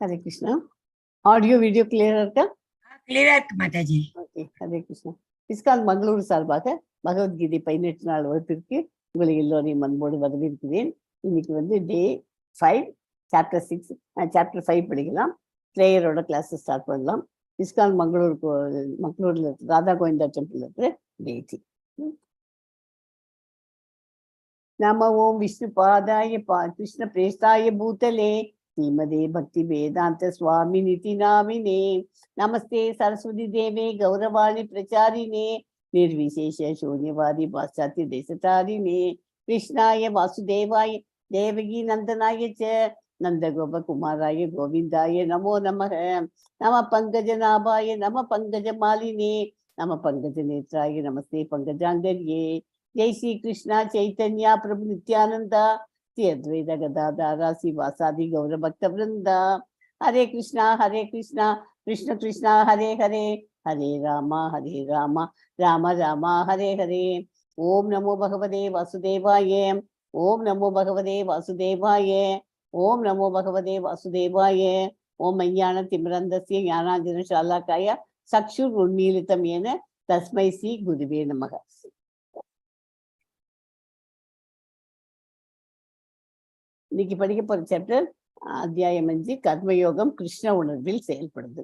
Hare Krishna. Audio video clear இருக்கா? கிளியரா இருக்கு மாதாஜி. ஓகே, ஹரே கிருஷ்ணா. இஸ்கான் மங்களூர் சார்பாக பகவத்கீதை 18 நாள் வகுப்பிற்கு உங்களை எல்லோரையும் அன்போடு வரவேற்கிறேன். இன்னைக்கு டே 5 சாப்டர் 6 சாப்டர் 5 படிக்கலாம். ப்ரேயரோட கிளாஸ் ஸ்டார்ட் பண்ணலாம். இஸ்கான் மங்களூர்ல ராதா கோவிந்தா டெம்பிள் இருக்கிற டேட்டி. நம ஓம் விஷ்ணு பாதாய கிருஷ்ண பிரேஷ்டாய பூதலே श्रीमदे भक्ति वेदांत स्वामी निति नामिने नमस्ते सरस्वती देवे गौरवाणी प्रचारिणे निर्विशेष शून्यवादी पाश्चात्य देशतारिणे कृष्णाय वासुदेवाय देवकी नंदनाय च नंदगोप कुमाराय गोविंदाय नमो नमः नम पंकजनाभाय नम पंकजमालिने नम पंकजनेत्राय नमस्ते पंकजांगर्ये जय श्री कृष्णा चैतन्य प्रभु नित्यानंद अद्वैत गदाधर श्रीवासादि गौर भक्त वृंद हरे कृष्णा कृष्ण कृष्णा हरे हरे हरे राम राम राम हरे हरे ओम नमो भगवते वासुदेवाय ओम नमो भगवते वासुदेवाय ओम नमो भगवते वासुदेवाय ओम अज्ञानतिमिरन्धस्य ज्ञानाञ्जनशालाकाय चक्षुरुन्मीलितं येन तस्मै श्री गुरुवे नमः. இன்னைக்கு படிக்க போற சாப்டர் அத்தியாயம் 5 கர்மயோகம் கிருஷ்ண உணர்வில் செயல்படுது.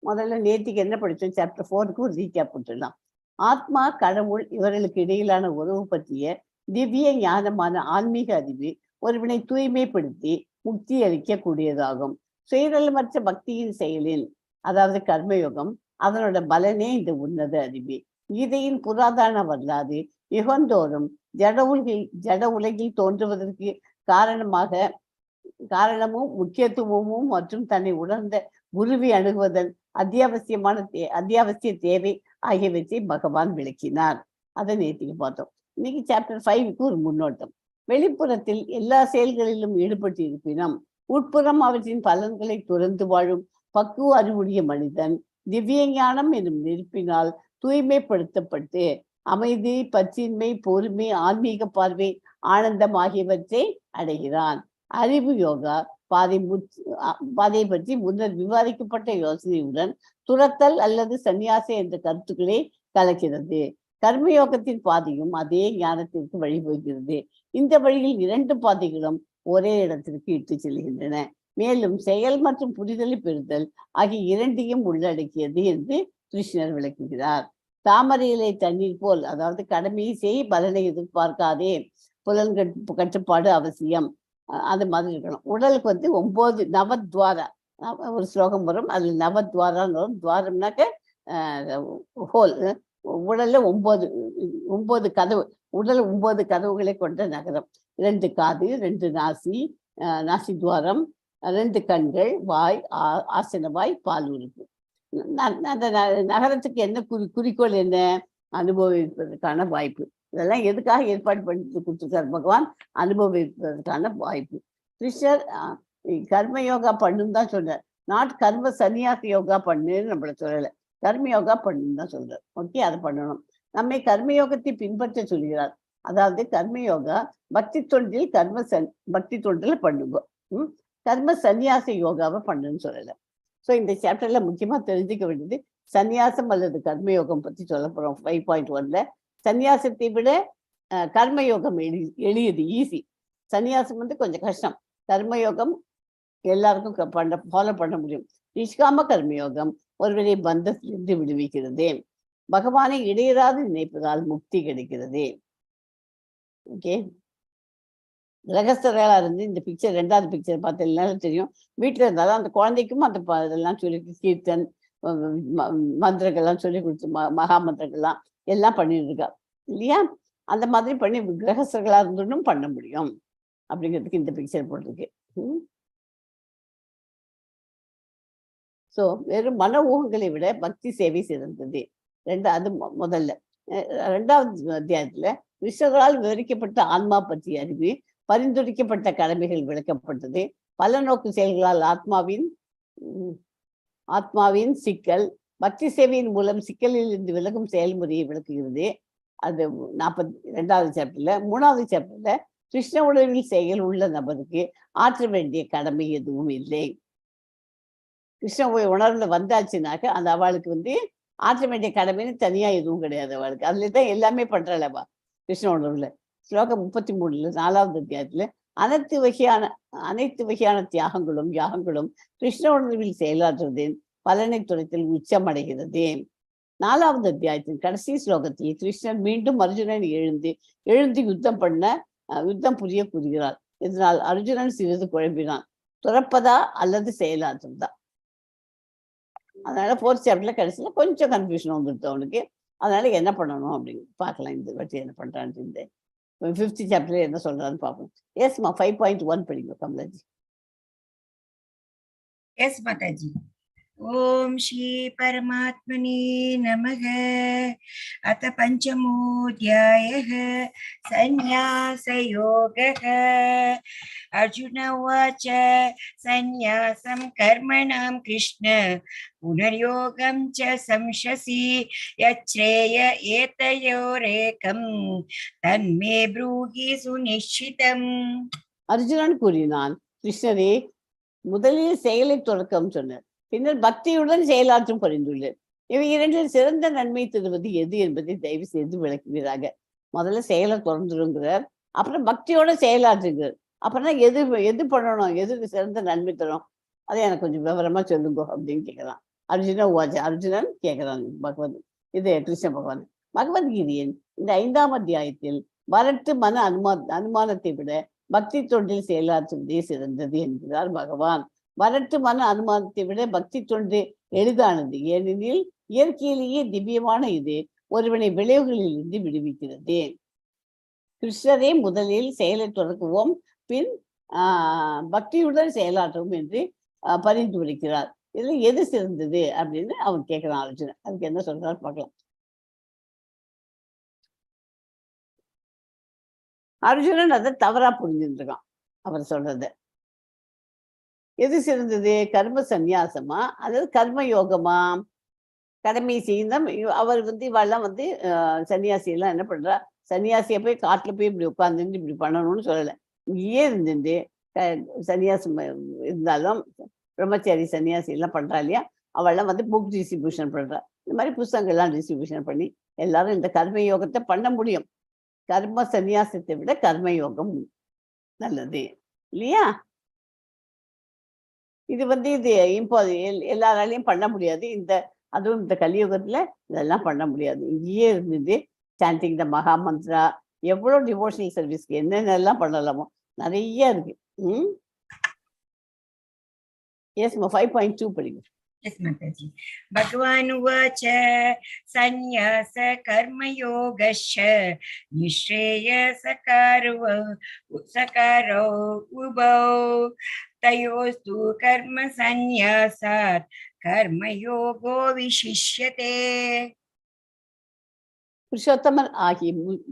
முதல்ல நேத்திக்கு என்ன படிச்சோம்? சாப்டர் 4க்கு ஒரு ரீகேப் போட்டுடலாம். ஆத்மா கடவுள் இவர்களுக்கு இடையிலான உறவு பற்றிய திவ்ய ஞானமான ஆன்மீக அறிவு ஒருவனை தூய்மைப்படுத்தி முக்தி அளிக்க கூடியதாகும். சுயநலமற்ற பக்தியின் செயலில், அதாவது கர்மயோகம், அதனோட பலனே இந்த உன்னத அறிவு. கீதையின் புராதன வரலாறு யுகந்தோறும் ஜட உலகில் தோன்றுவதற்கு காரணமும் முக்கியத்துவமும் மற்றும் தன்னை உணர்ந்த குருவை அணுகுவதன் அத்தியாவசிய தேவை ஆகியவற்றை பகவான் விளக்கினார். அதை நேற்றுக்கு பார்த்தோம். இன்னைக்கு சாப்டர் 5க்கு ஒரு முன்னோட்டம். வெளிப்புறத்தில் எல்லா செயல்களிலும் ஈடுபட்டு இருப்பினும் உட்புறம் அவற்றின் பலன்களை துறந்து வாழும் பக்குவ அறிவுடைய மனிதன் திவ்ய ஞானம் என்னும் நெருப்பினால் தூய்மைப்படுத்தப்பட்டு அமைதி, பற்றின்மை, பொறுமை, ஆன்மீக பார்வை, ஆனந்தம் ஆகியவற்றை அடைகிறான். அறிவு யோகா பாதை பற்றி முன்னர் விவாதிக்கப்பட்ட யோசனையுடன் துரத்தல் அல்லது சந்நியாச என்ற கருத்துக்களை கலக்கிறது. கர்மயோகத்தின் பாதையும் அதே ஞானத்திற்கு வழிபோகிறது. இந்த வழியில் 2 பாதைகளும் ஒரே இடத்திற்கு இட்டு செல்கின்றன. மேலும் செயல் மற்றும் புரிதலை பெறுதல் ஆகிய 2ஐயும் உள்ளடக்கியது என்று கிருஷ்ணர் விளக்குகிறார். தாமரை இலை தண்ணீர் போல், அதாவது கடமையை செய், பலனை எதிர்பார்க்காதே, புலன் கட்டுப்பாடு அவசியம், அது மாதிரி இருக்கணும். உடலுக்கு 9 நவத்வாரா ஒரு ஸ்லோகம் வரும். அதுல நவத்வாரான்னு வரும். துவாரம்னாக்க ஹோல். உடல்ல 9 கதவு. உடல் 9 கதவுகளை கொண்ட நகரம். 2 காது, 2 நாசி துவாரம், 2 கண்கள், வாய், ஆசன வாய், பால் உறுப்பு. அந்த நகரத்துக்கு என்ன குறிக்கோள்? என்ன? அனுபவிப்பதற்கான வாய்ப்பு. இதெல்லாம் எதுக்காக ஏற்பாடு பண்ணி கொடுத்துருக்காரு பகவான்? அனுபவிப்பதற்கான வாய்ப்பு. கிருஷ்ணர் கர்மயோகா பண்ணுன்னு தான் சொல்றார். நாட் கர்ம சன்னியாச யோகா பண்ணுன்னு நம்மள சொல்லலை. கர்மயோகா பண்ணுன்னு தான் சொல்றார். ஓகே, அதை பண்ணணும். நம்மை கர்மயோகத்தை பின்பற்ற சொல்கிறார். அதாவது கர்மயோகா பக்தி தொண்டில் பண்ணுவோம். கர்ம சன்னியாச யோகாவை பண்ணுன்னு சொல்லலை. ஸோ இந்த சாப்டர்ல முக்கியமா தெரிஞ்சுக்க வேண்டியது சந்நியாசம் அல்லது கர்மயோகம் பத்தி சொல்ல போறோம். 5.1ல சந்நியாசத்தை விட கர்மயோகம் எளியது, ஈஸி. சந்நியாசம் கொஞ்சம் கஷ்டம். கர்மயோகம் எல்லாருக்கும் ஃபாலோ பண்ண முடியும். நிஷ்காம கர்மயோகம் ஒருவரை பந்தத்திலிருந்து விடுவிக்கிறது. பகவானை இடையராது நினைப்பதால் முக்தி கிடைக்கிறது. ஓகே, கிரகஸ்தர்களா இருந்து இந்த பிக்சர் 2வது பிக்சர் பார்த்து எல்லாரும் தெரியும். வீட்டுல இருந்தாலும் அந்த குழந்தைக்கும் அந்த இதெல்லாம் சொல்லி கீர்த்தன் மந்திரங்கள்லாம் சொல்லி கொடுத்து மகா மந்திரங்கள்லாம் எல்லாம் பண்ணிட்டு இருக்கா இல்லையா? அந்த மாதிரி பண்ணி கிரகஸ்தர்களா இருந்தும் பண்ண முடியும் அப்படிங்கிறதுக்கு இந்த பிக்சர் போட்டிருக்கு. ஸோ வெறும் மன ஊகங்களை விட பக்தி சேவை சிறந்தது. அது முதல்ல. 2வது அத்தியாயத்துல விஸ்வங்களால் விவரிக்கப்பட்ட ஆன்மா பற்றிய அறிவு, பரிந்துரைக்கப்பட்ட கடமைகள் விளக்கப்பட்டது. பல நோக்கு செயல்களால் ஆத்மாவின் சிக்கல், பக்தி சேவையின் மூலம் சிக்கலில் இருந்து விலகும் செயல்முறையை விளக்குகிறது. அது 42வது சாப்டர்ல. 3வது சாப்டர்ல கிருஷ்ண உணர்வில் செயல் உள்ள நபருக்கு ஆற்ற வேண்டிய கடமை எதுவும் இல்லை. கிருஷ்ண உணர்வுல வந்தாச்சுனாக்க அந்த அவளுக்கு ஆற்ற வேண்டிய கடமைன்னு தனியா எதுவும் கிடையாது அவளுக்கு. அதுலதான் எல்லாமே பண்றாளவா கிருஷ்ண உணர்வுல. ஸ்லோகம் 33 4வது அத்தியாயத்துல அனைத்து வகையான தியாகங்களும் யாகங்களும் கிருஷ்ண உணர்வில் செயலாற்றுவதின் பலனை துறைத்தில் உச்சமடைகிறது. 4வது அத்தியாயத்தின் கடைசி ஸ்லோகத்தில் கிருஷ்ணன் மீண்டும் அர்ஜுனன் எழுந்து யுத்தம் புரிய கூறுகிறார். இதனால் அர்ஜுனன் சிறிது குழம்பினான். துறப்பதா அல்லது செயலாற்றுறதா? அதனால 4th சாப்டர்ல கடைசியில கொஞ்சம் கன்ஃபியூஷன் வந்துடுது அவனுக்கு. அதனால என்ன பண்ணணும் அப்படின்னு பார்க்கலாம். இந்த வாட்டி என்ன பண்றான்னு இந்த 5th சாப்டர்ல என்ன சொல்றான்னு பார்ப்போம். எஸ்மா 5.1 படிங்க கமலாஜி. Yes, Mataji. Om Shri Paramatmane Namaha. Atha Panchamodhyayah Sannyasa Yogaha. Arjuna Vacha Sannyasam Karmanam Krishna Punaryogam Cha Samshasi Yachreya Etayorekam Tanme Bruhi Sunishitam. Arjunan கூறினான், கிருஷ்ணரே, முதலில் செயலை தொடக்கம் சொன்னார், பின்னர் பக்தியுடன் செயலாற்றும் பரிந்துள்ளார். இவை இரண்டில் சிறந்த நன்மை தருவது எது என்பதை தயவு செய்து விளக்குவீராக. முதல்ல செயலை தொடர்ந்துருங்கிறார், அப்புறம் பக்தியோட செயலாற்றுகிறார். அப்புறம் எது பண்ணணும், எதுக்கு சிறந்த நன்மை தரும், அதை எனக்கு கொஞ்சம் விவரமா சொல்லுங்க அப்படின்னு கேட்கிறான். அர்ஜுனன் கேட்கிறான் இது கிருஷ்ண பகவான். பகவத்கீதையின் இந்த 5ஆம் அத்தியாயத்தில் வரட்டு மன அனுமானத்தை விட பக்தி தொண்டில் செயலாற்றுவதே சிறந்தது என்கிறார் பகவான். வரட்டு மன அனுமானத்தை விட பக்தி தொண்டு எளிதானது. ஏனெனில் இயற்கையிலேயே திவ்யமான இது ஒருவனை விளைவுகளில் இருந்து விடுவிக்கிறது. கிருஷ்ணரே முதலில் செயலை தொடக்குவோம், பின் பக்தியுடன் செயலாற்றுவோம் என்று பரிந்துரைக்கிறார். இதுல எது சிறந்தது அப்படின்னு அவன் கேட்கிறான் அர்ஜுனன். அதுக்கு என்ன சொல்றாரு பார்க்கலாம். அர்ஜுனன் அதை தவறா புரிஞ்சுருக்கான். அவர் சொல்றது எது சிறந்தது, கர்ம சந்நியாசமா அல்லது கர்ம யோகமா? கடமை செய்யணும். அவர் இவெல்லாம் சன்னியாசி எல்லாம் என்ன பண்றா, சன்னியாசியை போய் காட்டுல போய் இப்படி உட்கார்ந்து இப்படி பண்ணணும்னு சொல்லலை. இங்கேயே இருந்துட்டு சன்னியாசம் இருந்தாலும் பிரம்மச்சாரி சன்னியாசி எல்லாம் பண்றா இல்லையா, அவெல்லாம் புக் டிஸ்ட்ரிபியூஷன் பண்றா. இந்த மாதிரி புஸ்தகங்கள்லாம் டிஸ்ட்ரிபியூஷன் பண்ணி எல்லாரும் இந்த கர்ம யோகத்தை பண்ண முடியும். கர்ம சந்நியாசத்தை விட கர்மயோகம் நல்லது இல்லையா? இது இப்போ எல்லாராலையும் பண்ண முடியாது. அதுவும் இந்த கலியுகத்துல இதெல்லாம் பண்ண முடியாது. இங்கேயே இருந்தது சாண்டிங் த மகா மந்த்ரா, எவ்வளவு டிவோஷனல் சர்வீஸ்க்கு என்னென்னலாம் பண்ணலாமோ நிறைய இருக்கு. எஸ்மா 5.2 படிங்க. Yes, Mataji. Bhagavan Uvacha Sannyasa Karma Yogasha Nishreya Sakaro Ubau Tayostu Karma Sannyasat Karma Yogo Vishishyate.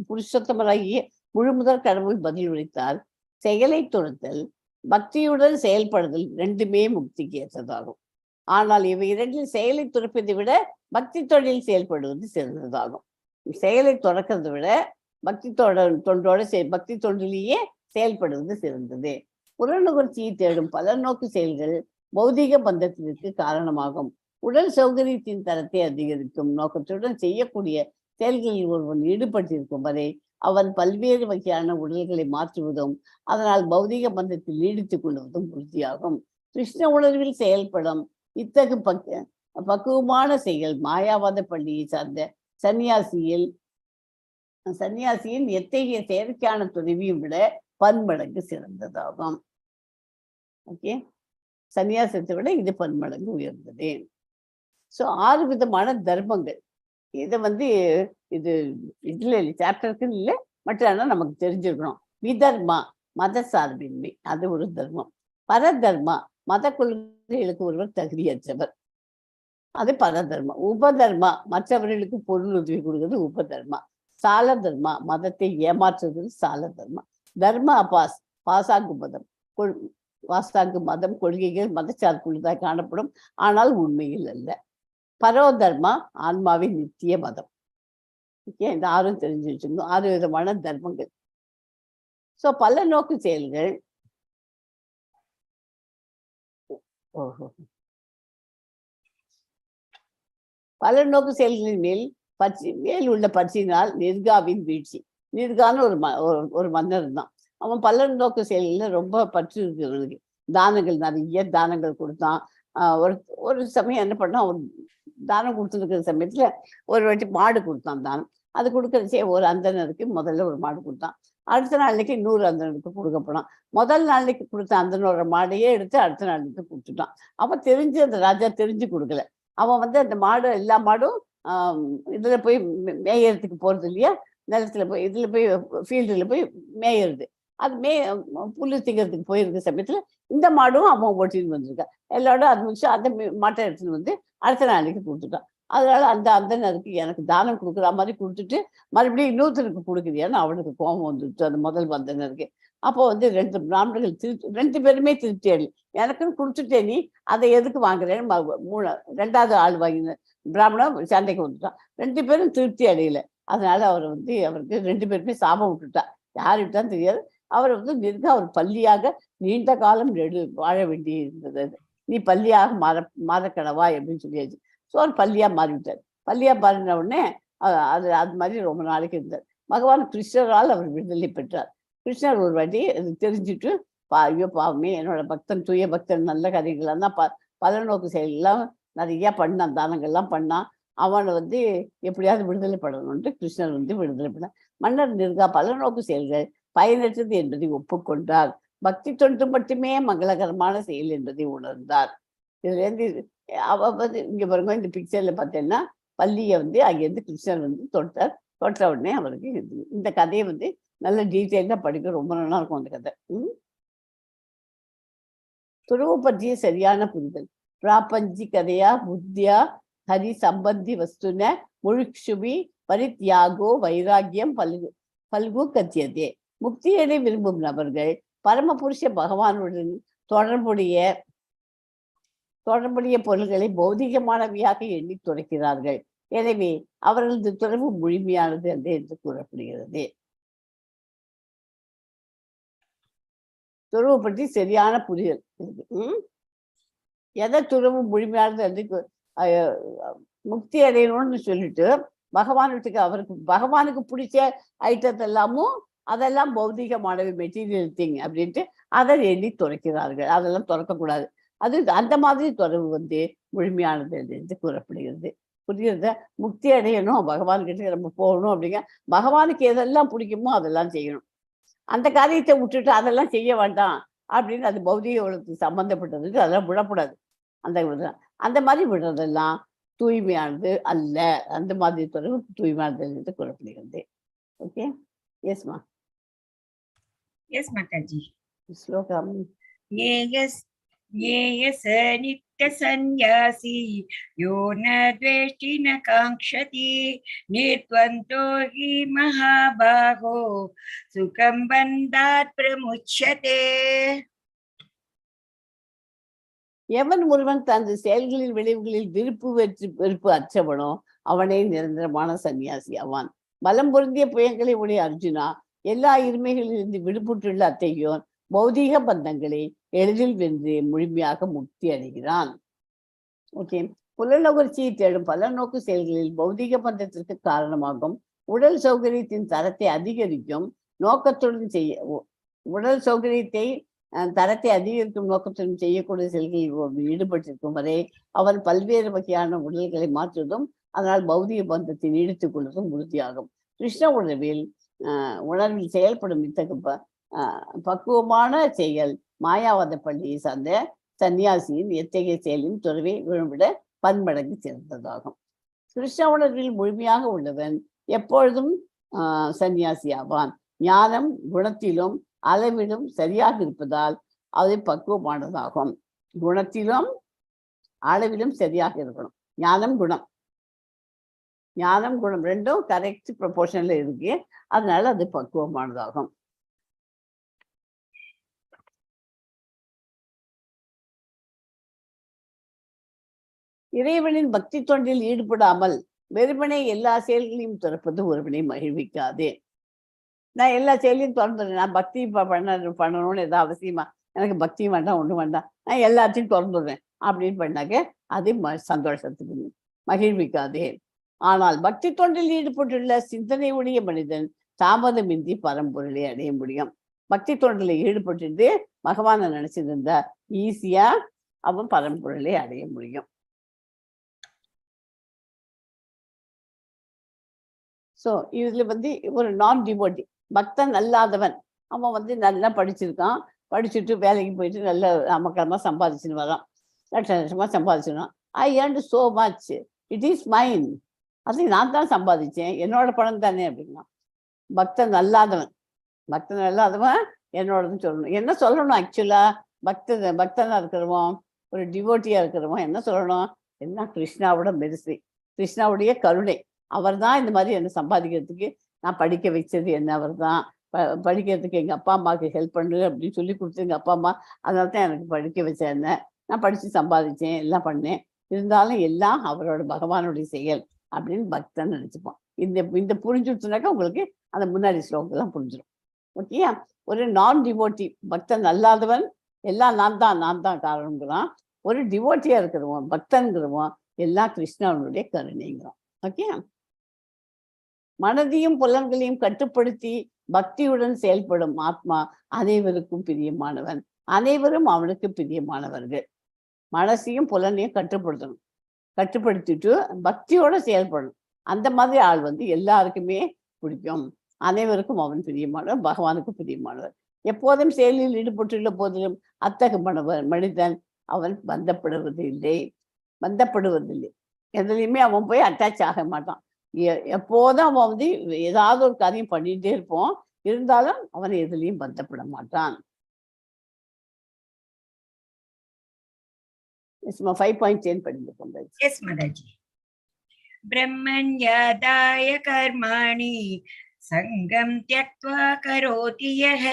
புருஷோத்தமராகிய முழுமுதற் கடவுள் பதில் உரைத்தால் செயலை தொடர்த்தல் பக்தியுடன் செயல்படுதல் ரெண்டுமே முக்திக்கு ஏற்றதாகும். ஆனால் இவை இரண்டில் செயலை துறப்பதை விட பக்தி தொழில் செயல்படுவது சிறந்ததாகும். செயலை தொடக்கிறதை விட பக்தி தொண்டிலேயே செயல்படுவது சிறந்தது. புறநுகர்ச்சியை தேடும் பல நோக்கு செயல்கள் பௌதிக பந்தத்திற்கு காரணமாகும். உடல் சௌகரியத்தின் தரத்தை அதிகரிக்கும் நோக்கத்துடன் செய்யக்கூடிய செயல்களில் ஒருவன் ஈடுபட்டிருக்கும் வரை அவன் பல்வேறு வகையான உடல்களை மாற்றுவதும் அதனால் பௌதிக பந்தத்தில் நீடித்துக் கொள்வதும் உறுதியாகும். கிருஷ்ண உணர்வில் செயல்படும் இத்தகு பக்குவமான செயல் மாயாவாத பள்ளியை சார்ந்த சன்னியாசியின் எத்தகைய செயற்கையான துறவியும் விட பன்மடங்கு சிறந்ததாகும். ஓகே, சன்னியாசத்தை விட இது பன்மடங்கு உயர்ந்தது. ஸோ 6 விதமான தர்மங்கள். இதை இது இதுல சாப்டருக்கு இல்லை, மற்ற நமக்கு தெரிஞ்சிருக்கணும். விதர்மா மத சார்பின்மை, அது ஒரு தர்மம். பரதர்மா மத கொள்கைகளுக்கு ஒருவர் தகுதியற்றவர், அது பரதர்மா. உபதர்மா மற்றவர்களுக்கு பொருள் உதவி கொடுக்கிறது உபதர்மா. சால தர்மா மதத்தை ஏமாற்றுவது சால தர்மா. தர்ம அபாஸ் பாசாங்கு மதம் கொள்கைகள் மதச்சார்புள்ளதாக காணப்படும், ஆனால் உண்மையில் அல்ல. பரோதர்மா ஆன்மாவின் நித்திய மதம். ஓகே, இந்த 6 தெரிஞ்சு வச்சுக்கணும். 6 விதமான தர்மங்கள். ஸோ பல நோக்கு செயல்கள். ஓஹோ. பல நோக்கு செயல்களின் மேல் உள்ள பற்றினால் நிர்காவின் வீழ்ச்சி. நிர்கான்னு ஒரு மன்னர் தான். அவன் பல நோக்கு செயல்கள்ல ரொம்ப பற்று இருக்கு அவனுக்கு. தானங்கள் நிறைய தானங்கள் கொடுத்தான். ஒரு ஒரு சமயம் என்ன பண்ணான், ஒரு தானம் கொடுத்துருக்கிற சமயத்துல ஒரு வாட்டி மாடு கொடுத்தான் தானம். அது கொடுக்கறச்சே ஒரு அந்தனருக்கு முதல்ல ஒரு மாடு கொடுத்தான். அடுத்த நாளைக்கு 100 அந்தனருக்கு கொடுக்க போனான். முதல் நாளைக்கு கொடுத்த அந்தனோட மாடையே எடுத்து அடுத்த நாளைக்கு கொடுத்துட்டான். அவன் தெரிஞ்சு, அந்த ராஜா தெரிஞ்சு கொடுக்கல. அவன் அந்த மாடு, எல்லா மாடும் இதுல போய் மேயறதுக்கு போறது இல்லையா, நிலத்துல போய் இதுல போய் ஃபீல்டுல போய் மேயறது. அது புல்லு திங்கிறதுக்கு போயிருக்க சமயத்துல இந்த மாடும் அவன் ஓட்டின்னு வந்திருக்கான். எல்லாரும் அது முடிச்சு அந்த மாட்டை எடுத்துன்னு வந்து அடுத்த நாளைக்கு கொடுத்துட்டான். அதனால அந்த அந்தனருக்கு எனக்கு தானம் கொடுக்குற மாதிரி கொடுத்துட்டு மறுபடியும் இன்னொருத்தருக்கு கொடுக்குறியான்னு அவனுக்கு கோபம் வந்துடுச்சு, அந்த முதல் அந்தனருக்கு. அப்போ 2 பிராமணர்கள் ரெண்டு பேருமே திருப்தி அடி, எனக்குன்னு கொடுத்துட்டே நீ அதை எதுக்கு வாங்குறேன்னு 2வது ஆள் வாங்கின பிராமணன் சண்டைக்கு வந்துட்டான். 2 பேரும் திருப்தி அடையல. அதனால அவருக்கு 2 பேருமே சாபம் விட்டுட்டா. யார் விட்டான்னு தெரியாது. அவர் அவர் பள்ளியாக நீண்ட காலம் வாழ வேண்டி இருந்தது. நீ பள்ளியாக மாறக்கடவாய் அப்படின்னு சொல்லியாச்சு. ஸோ அவர் பள்ளியா மாறிவிட்டார். பள்ளியா மாறின உடனே அது மாதிரி ரொம்ப நாளைக்கு இருந்தார். பகவான் கிருஷ்ணரால் அவர் விடுதலை பெற்றார். கிருஷ்ணர் ஒரு வாட்டி அது தெரிஞ்சுட்டு, ஐயோ பாவமே, என்னோட பக்தன், தூய பக்தன், நல்ல கதைகள்லாம் தான் பல நோக்கு செயல்லாம் நிறைய பண்ணான், தானங்கள்லாம் பண்ணான். அவனை எப்படியாவது விடுதலை பண்ணணும்ட்டு கிருஷ்ணர் விடுதலை பண்ணார். மன்னர் நிர்கா பல நோக்கு செயல்கள் பயனற்றது என்பதை ஒப்புக்கொண்டார். பக்தி தொண்டு மட்டுமே மங்களகரமான செயல் என்பதை உணர்ந்தார். இதுல இருந்து இங்க பாருங்க, இந்த பிக்சர்ல பார்த்தேன்னா பள்ளியை அங்கேருந்து கிருஷ்ணர் தொட்ட உடனே அவருக்கு இந்த கதையை நல்ல டீட்டெயிலா படிக்க ரொம்ப நல்லா இருக்கும் அந்த கதை. துறவு பற்றிய சரியான புரிதல். பிராபஞ்சி கதையா புத்தியா ஹரி சம்பந்தி வஸ்துன முழுக்ஷுபி பரித்யாகோ வைராகியம் பல்கு கத்தியதே. முக்தியடை விரும்பும் நபர்கள் பரமபுருஷ பகவானுடன் தொடர்புடைய பொருள்களை பௌதிகமானவையாக எண்ணி துறக்கிறார்கள். எனவே அவர்களது துறவு முழுமையானது என்று கூறப்படுகிறது. துறவு பற்றி சரியான புரிதல் இருக்கு. எதை துறவு முழுமையானது என்று முக்தி அடையணும்னு சொல்லிட்டு பகவானுக்கு பிடிச்ச ஐட்டத்தை எல்லாமும் அதெல்லாம் பௌதிகமானவை, மெட்டீரியல் திங் அப்படின்ட்டு அதை எண்ணி துறக்கிறார்கள். அதெல்லாம் துறக்கக்கூடாது. அது அந்த மாதிரி துறவு முழுமையானது என்று கூறப்படுகிறது. புரியுறத? முக்தி அடையணும், பகவான்கிட்ட நம்ம போகணும் அப்படிங்க, பகவானுக்கு எதெல்லாம் பிடிக்குமோ அதெல்லாம் செய்யணும். அந்த காரியத்தை விட்டுட்டு அதெல்லாம் செய்ய வேண்டாம் அப்படின்னு அது பௌதிக உலகத்துக்கு சம்பந்தப்பட்டதுக்கு அதெல்லாம் விடக்கூடாது. அந்த மாதிரி விடுறதெல்லாம் தூய்மையானது அல்ல. அந்த மாதிரி துறவு தூய்மையானது என்று கூறப்படுகிறது. ஓகே, எஸ்மா. எஸ் மாதாஜி. ஸ்லோகம். येयस नित्य सन्यासी यो न द्वेष्टि न काङ्क्षति निर्द्वन्द्वो हि महाबाहो सुखं बन्धात् प्रमुच्यते. எவன் ஒருவன் தனது செயல்களின் விளைவுகளில் வெறுப்பு அற்றவனோ அவனே நிரந்தரமான சன்னியாசி ஆவான். பலம் பொருந்திய புயங்களை உடைய அர்ஜுனா, எல்லா இருமைகளிலிருந்து விடுபட்டுள்ள அத்தகையோன் பௌதீக பந்தங்களை எளிதில் வென்று முழுமையாக முக்தி அடைகிறான். ஓகே. புலநுகர்ச்சியை தேடும் பல நோக்கு செயல்களில் பௌதீக பந்தத்திற்கு காரணமாகும் உடல் சௌகரியத்தின் தரத்தை அதிகரிக்கும் நோக்கத்துடன் செய்யக்கூடிய செயல்களில் ஈடுபட்டிருக்கும் வரை அவன் பல்வேறு வகையான உடல்களை மாற்றுவதும் அதனால் பௌதிக பந்தத்தை நீடித்துக் கொள்வதும் உறுதியாகும். கிருஷ்ண உணர்வில் செயல்படும் இத்தகைய பக்குவமான செயல் மாயாவாத பள்ளியை சார்ந்த சன்னியாசியின் எத்தகைய செயலின் துறவை விட பன்மடங்கு சிறந்ததாகும். கிருஷ்ண உணர்வில் முழுமையாக உள்ளவன் எப்பொழுதும் சன்னியாசி ஆவான். ஞானம் குணத்திலும் அளவிலும் சரியாக இருப்பதால் அது பக்குவமானதாகும். குணத்திலும் அளவிலும் சரியாக இருக்கணும். ஞானம் குணம் ரெண்டும் கரெக்ட் ப்ரொபோர்ஷன்ல இருக்கு. அதனால அது பக்குவமானதாகும். இறைவனின் பக்தி தொண்டில் ஈடுபடாமல் வெறுமனே எல்லா செயல்களையும் துறப்பது ஒருவனை மகிழ்விக்காது. நான் எல்லா செயலையும் திறந்துடுறேன். நான் பக்தி பண்ணணும்னு ஏதாவது அவசியமா? எனக்கு பக்தியும் வேண்டாம், ஒன்றும் வேண்டாம், நான் எல்லாத்தையும் திறந்துடுறேன் அப்படின்னு பண்ணாக்க அது சந்தோஷத்துக்கு மகிழ்விக்காதே. ஆனால் பக்தி தொண்டில் ஈடுபட்டுள்ள சிந்தனை உடைய மனிதன் தாமதமின்றி பரம்பொருளை அடைய முடியும். பக்தி தொண்டில் ஈடுபட்டு பகவானை நினைச்சிட்டு இருந்தா ஈஸியா அவன் பரம்பொருளை அடைய முடியும். ஸோ இதுல ஒரு நான் டிவோட்டி பக்தன் அல்லாதவன் அவன் நல்லா படிச்சிருக்கான், படிச்சுட்டு வேலைக்கு போயிட்டு நல்ல அமக்கரமா சம்பாதிச்சுன்னு வரான், லட்சமா சம்பாதிச்சிடும். I earned so much, it is mine, அது நான் தான் சம்பாதிச்சேன், என்னோட பணம் தானே அப்படின்னா. பக்தன் அல்லாதவன் என்னோடதுன்னு சொல்லணும். என்ன சொல்லணும் ஆக்சுவலா? பக்தனா இருக்கிறவன், ஒரு டிவோட்டியா இருக்கிறவன் என்ன சொல்லணும்? எல்லாம் கிருஷ்ணாவோட மெரிசி, கிருஷ்ணாவுடைய கருணை. அவர் தான் இந்த மாதிரி என்னை சம்பாதிக்கிறதுக்கு நான் படிக்க வச்சது என்ன, அவர் தான் படிக்கிறதுக்கு எங்கள் அப்பா அம்மாவுக்கு ஹெல்ப் பண்ணு அப்படின்னு சொல்லி கொடுத்து எங்கள் அப்பா அம்மா, அதனால தான் எனக்கு படிக்க வச்ச என்ன, நான் படித்து சம்பாதிச்சேன், எல்லாம் பண்ணேன், இருந்தாலும் எல்லாம் அவரோட பகவானுடைய செயல் அப்படின்னு பக்தன் நினச்சிப்போம். இந்த புரிஞ்சுட்டுனாக்கா உங்களுக்கு அந்த முன்னாடி ஸ்லோகம்லாம் புரிஞ்சிடும். ஓகேயா? ஒரு நான் டிவோட்டி பக்தன் அல்லாதவன் எல்லாம் நான் தான் காரணங்கிறான். ஒரு டிவோட்டியா இருக்கிறவன் பக்தன்கிறவன் எல்லாம் கிருஷ்ணனுடைய கருணைங்கிறான். ஓகே? மனதையும் புலன்களையும் கட்டுப்படுத்தி பக்தியுடன் செயல்படும் ஆத்மா அனைவருக்கும் பிரியமானவன், அனைவரும் அவனுக்கு பிரியமானவர்கள். மனசையும் புலனையும் கட்டுப்படுத்திட்டு பக்தியோட செயல்படணும். அந்த மாதிரி ஆள் எல்லாருக்குமே பிடிக்கும், அனைவருக்கும் அவன் பிரியமானவன், பகவானுக்கு பிரியமானவர். எப்போதும் செயலில் ஈடுபட்டுள்ள போதிலும் அத்தகைய மனிதன் அவன் பந்தப்படுவதில்லை. எதுலையுமே அவன் போய் அட்டாச் ஆக மாட்டான். எப்போதும் அவன் ஏதாவது ஒரு காரியம் பண்ணிட்டே இருப்போம், இருந்தாலும் அவன் எதுலையும் பந்தப்பட மாட்டான். 5.10 படிங்க. Yes, Mataji. ब्रह्मण्यादाय कर्माणि संगं त्यक्त्वा करोति यः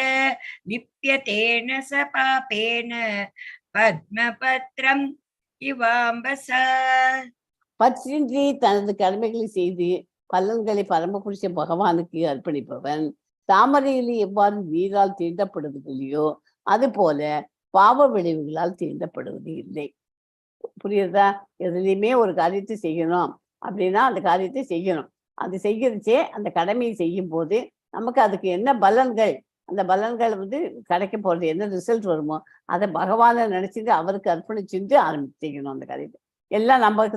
लिप्यतेन स पापेन पद्मपत्रम् इवाम्बसा. பற்றின்றி தனது கடமைகளை செய்து பலன்களை பரமபுருஷ பகவானுக்கு அர்ப்பணிப்பவன் தாமரையிலே எவ்வாறு நீரால் தீண்டப்படுவதில்லையோ அது போல பாவ விளைவுகளால் தீண்டப்படுவது இல்லை. புரியுதா? எதுலையுமே ஒரு காரியத்தை செய்யணும் அப்படின்னா அந்த காரியத்தை செய்யணும். அது செய்யறச்சே அந்த கடமையை செய்யும் போது நமக்கு அதுக்கு என்ன பலன்கள், அந்த பலன்கள் கிடைக்க போறது என்ன ரிசல்ட் வருமோ அதை பகவானை நினைச்சிட்டு அவருக்கு அர்ப்பணிச்சுட்டு செய்யணும். அந்த காரியத்தை எல்லாம் நமக்கு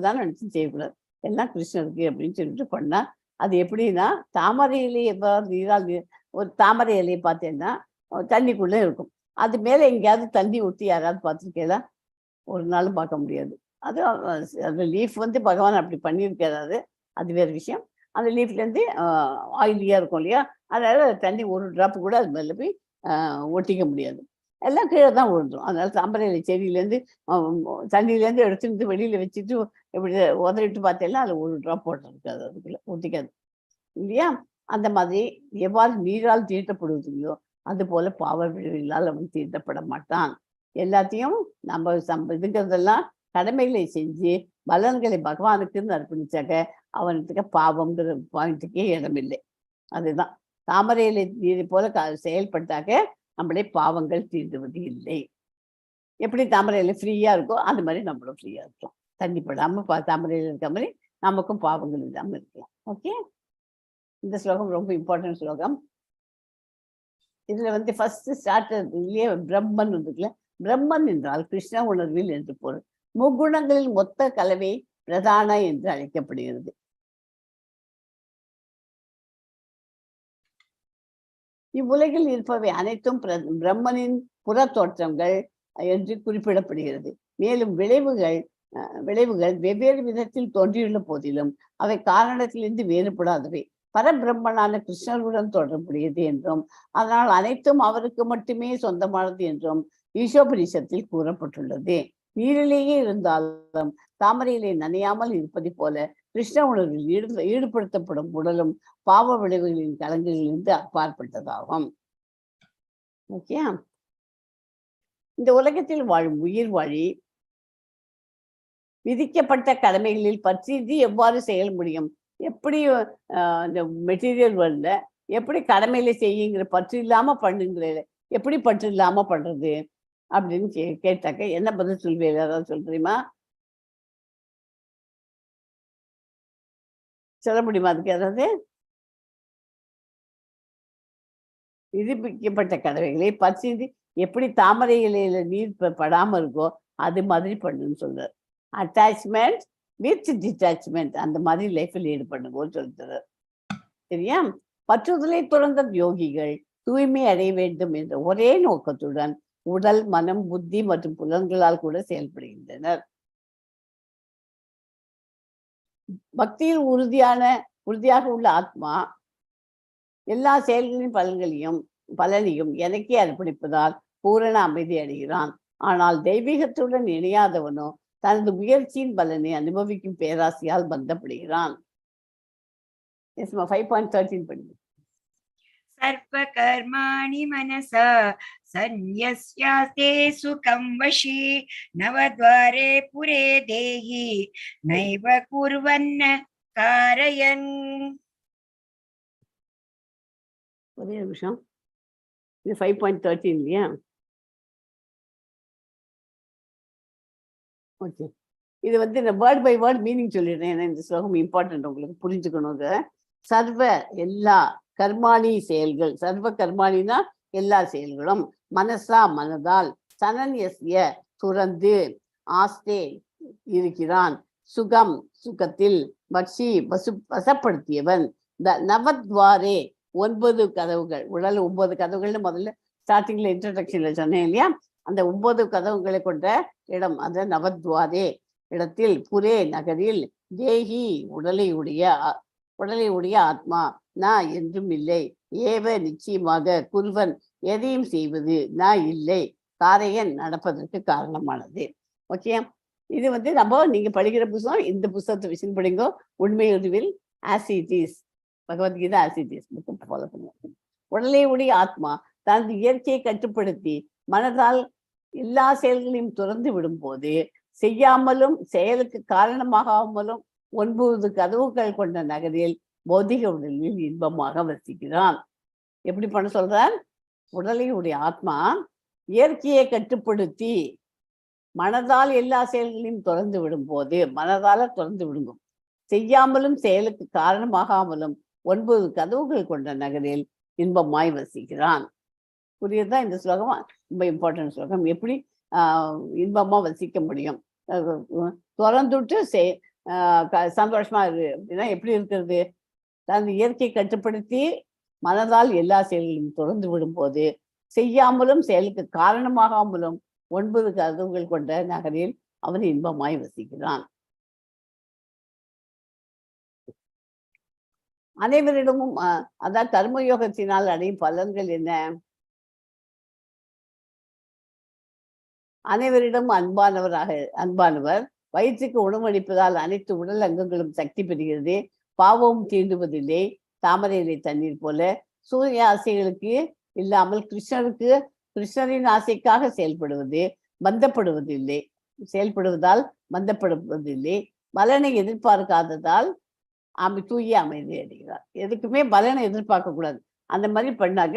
தான் நினைச்சு செய்யக்கூடாது, எல்லாம் கிருஷ்ணருக்கு அப்படின்னு சொல்லிட்டு பண்ணா அது எப்படின்னா, தாமரை எவ்வாறு நீரால் ஒரு தாமரை இலையை பார்த்தேன்னா தண்ணிக்குள்ளே இருக்கும், அது மேலே எங்கேயாவது தண்ணி ஊற்றி யாராவது பார்த்துருக்கேதா? ஒரு நாளும் பார்க்க முடியாது. அது லீஃப் பகவான் அப்படி பண்ணியிருக்காரு, அது வேறு விஷயம். அந்த லீஃப்லேருந்து ஆயிலியாக இருக்கும் இல்லையா, அதனால தண்ணி ஒரு ட்ராப்பு கூட அது மேலே போய் ஒட்டிக்க முடியாது, எல்லாம் கீழே தான் விழுந்துடும். அதனால தாமரை செடியிலேருந்து தண்ணியிலேருந்து எடுத்துட்டு வெளியில் வச்சுட்டு இப்படி உதறிட்டு பார்த்தேன்னா அதில் ஒரு ட்ராப் போட்டிருக்காது, அதுக்குள்ளே ஒட்டிக்காது இல்லையா? அந்த மாதிரி எவ்வாறு நீரால் தீட்டப்படுவதில்லையோ அது போல பாவ விளைவுகளால் அவன் தீட்டப்பட மாட்டான். எல்லாத்தையும் நம்ம இதுங்கிறதெல்லாம் கடமைகளை செஞ்சு பலன்களை பகவானுக்குன்னு அர்ப்பணிச்சாக்க அவனுக்கு பாவம்ங்கிற பாயிண்ட்டுக்கே இடமில்லை. அதுதான் தாமரையில நீரை போல செயல்பட்டாக்க நம்மளே பாவங்கள் தீண்டுவது இல்லை. எப்படி தாமரையில ஃப்ரீயா இருக்கோ அது மாதிரி நம்மளும் ஃப்ரீயா இருக்கலாம், தண்ணி படாம தாமரையில இருக்க மாதிரி நமக்கும் பாவங்கள் இல்லாமல் இருக்கலாம். ஓகே? இந்த ஸ்லோகம் ரொம்ப இம்பார்ட்டன்ட் ஸ்லோகம். இதுல ஃபர்ஸ்ட் ஸ்டார்டர்லயே பிரம்மன் இருக்குல்ல, பிரம்மன் என்றால் கிருஷ்ண உணர்வில் என்று பொருள். முக்குணங்களில் மொத்த கலவை பிரதான என்று அழைக்கப்படுகிறது. இவ்வுலகில் இருப்பவை அனைத்தும் பிரம்மனின் புற தோற்றங்கள் என்று குறிப்பிடப்படுகிறது. மேலும் விளைவுகள் வெவ்வேறு விதத்தில் தோன்றியுள்ள போதிலும் அவை காரணத்திலிருந்து வேறுபடாதவை, பரபிரம்மனான கிருஷ்ணருடன் தொடர்புடையது என்றும் அதனால் அனைத்தும் அவருக்கு மட்டுமே சொந்தமானது என்றும் ஈசோபனிஷத்தில் கூறப்பட்டுள்ளது. நீரிலேயே இருந்தாலும் தாமரையிலே நனையாமல் இருப்பது போல கிருஷ்ண உணர்வில் ஈடுபடுத்தப்படும் உடலும் பாவ விளைவுகளின் கலங்களிலிருந்து அப்பாற்பட்டதாகும். ஓகே? இந்த உலகத்தில் வாழும் உயிர் வாழி விதிக்கப்பட்ட கடமைகளில் பற்றி எவ்வாறு செயல் முடியும்? எப்படி இந்த மெட்டீரியல் வேர்ல்ட்ல எப்படி கடமையில செய்யுங்கிற பற்று இல்லாம பண்ணுங்கிற எப்படி பற்று இல்லாம பண்றது அப்படின்னு கேட்டாக்க என்ன பதில் சொல்வீங்க? ஏதாவது சொல்றீமா? சொல்ல முடியுமா அதுக்கு ஏதாவது? நிரூபிக்கப்பட்ட கடமைகளை பற்றின்றி எப்படி தாமரை இலையில நீர் படாம இருக்கோ அது மாதிரி பண்ணுன்னு சொல்றாரு. அட்டாச்மெண்ட் வித் டிட்டாச்மெண்ட் அந்த மாதிரி லைஃப்ல ஈடுபடுங்கன்னு சொல்றாரு. சரியா? பற்றுதலை துறந்த யோகிகள் தூய்மை அடைய வேண்டும் என்ற ஒரே நோக்கத்துடன் உடல், மனம், புத்தி மற்றும் புலன்களால் கூட செயல்படுகின்றனர். பக்தியில் உறுதியாக உள்ள ஆத்மா எல்லா செயல்களின் பலனையும் எனக்கே அர்ப்பணிப்பதால் பூரண அமைதி அடைகிறான். ஆனால் தெய்வீகத்துடன் இணையாதவனோ தனது முயற்சியின் பலனை அனுபவிக்கும் பேராசையால் பந்தப்படுகிறான். 5.13 படிங்க. சர்வ கர்மாணி மனசா சந்யஸ்யாஸ்தே சுகம் வஷி நவத்வாரே புரே தேஹி நைவ குர்வன்ன காரயன். ஒரே நிமிஷம். இது 5.13 இல்லையா? ஓகே. இது இந்த வேர்ட் பை வேர்ட் மீனிங் சொல்லிடுறேன். ஏன்னா இந்த ஸ்லோகம் இம்பார்ட்டன்ட், உங்களுக்கு புரிஞ்சுக்கணும். சர்வ எல்லா கர்மாணி செயல்கள், சர்வ கர்மாணினா எல்லா செயல்களும், மனசா மனதால், சனன்யஸ்ய துறந்து, ஆஸ்தே இருக்கிறான், சுகம் சுகத்தில், பக்ஷி வசப்படுத்தியவன், நவத்வாரே 9 கதவுகள், உடல் 9 கதவுகள்னு முதல்ல ஸ்டார்டிங்ல இன்ட்ரடக்ஷன்ல சொன்னேன் இல்லையா? அந்த 9 கதவுகளை கொண்ட இடம் அந்த நவத்வாரே இடத்தில், புரே நகரில், தேஹி உடலை உடைய ஆத்மா, நான் என்றும் இல்லை, ஏவ நிச்சயமாக, குருவன் எதையும் செய்வது, நான் இல்லை, காரையன் நடப்பதற்கு காரணமானது. ஓகே. இது நீங்க படிக்கிற புத்தகம், இந்த புத்தகத்தை விஷயம் படிங்க. உண்மை உருவில் ஆசிட்டிஸ், பகவத்கீதா ஆசிட்டிஸ் புத்தகம் ஃபாலோ பண்ணுங்க. உடலை உடைய ஆத்மா தனது இயற்கையை கட்டுப்படுத்தி மனதால் எல்லா செயல்களையும் துறந்து விடும் போது செய்யாமலும் செயலுக்கு காரணமாகாமலும் 9 கதவுகள் கொண்ட நகரில் பௌதிக உடலில் இன்பமாக வசிக்கிறான். எப்படி பண்ண சொல்றார்? உடலை உடைய ஆத்மா இயற்கையை கட்டுப்படுத்தி மனதால் எல்லா செயல்களையும் துறந்து விடும் போது, மனதால துறந்து விடுங்கும், செய்யாமலும் செயலுக்கு காரணமாகாமலும் 9 கதவுகள் கொண்ட நகரில் இன்பமாய் வசிக்கிறான். புரியுதுதான்? இந்த ஸ்லோகம் ரொம்ப இம்பார்ட்டன்ட் ஸ்லோகம். எப்படி இன்பமா வசிக்க முடியும்? துறந்துட்டு சந்தோஷமா இருக்கு அப்படின்னா எப்படி இருக்கிறது? தனது இயற்கையை கட்டுப்படுத்தி மனதால் எல்லா செயல்களையும் துறந்து விடும் போது செய்யாமலும் செயலுக்கு காரணமாகாமலும் 9 கதவுகள் கொண்ட நகரில் அவன் இன்பமாய் வசிக்கிறான். அனைவரிடமும் அதான் கர்மயோகத்தினால் அடையும் பலன்கள் என்ன? அனைவரிடம் அன்பானவர், வயிற்றுக்கு உணவளிப்பதால் அனைத்து உடல் அங்கங்களும் சக்தி பெறுகிறது, பாவமும் தீண்டுவதில்லை, தாமரை இலை தண்ணீர் போல, சூரிய ஆசைகளுக்கு இல்லாமல் கிருஷ்ணரின் ஆசைக்காக செயல்படுவதால் பந்தப்படுவதில்லை, பலனை எதிர்பார்க்காததால் தூய அமைதி அடைகிறார். எதுக்குமே பலனை எதிர்பார்க்க கூடாது. அந்த மாதிரி பண்ணாக்க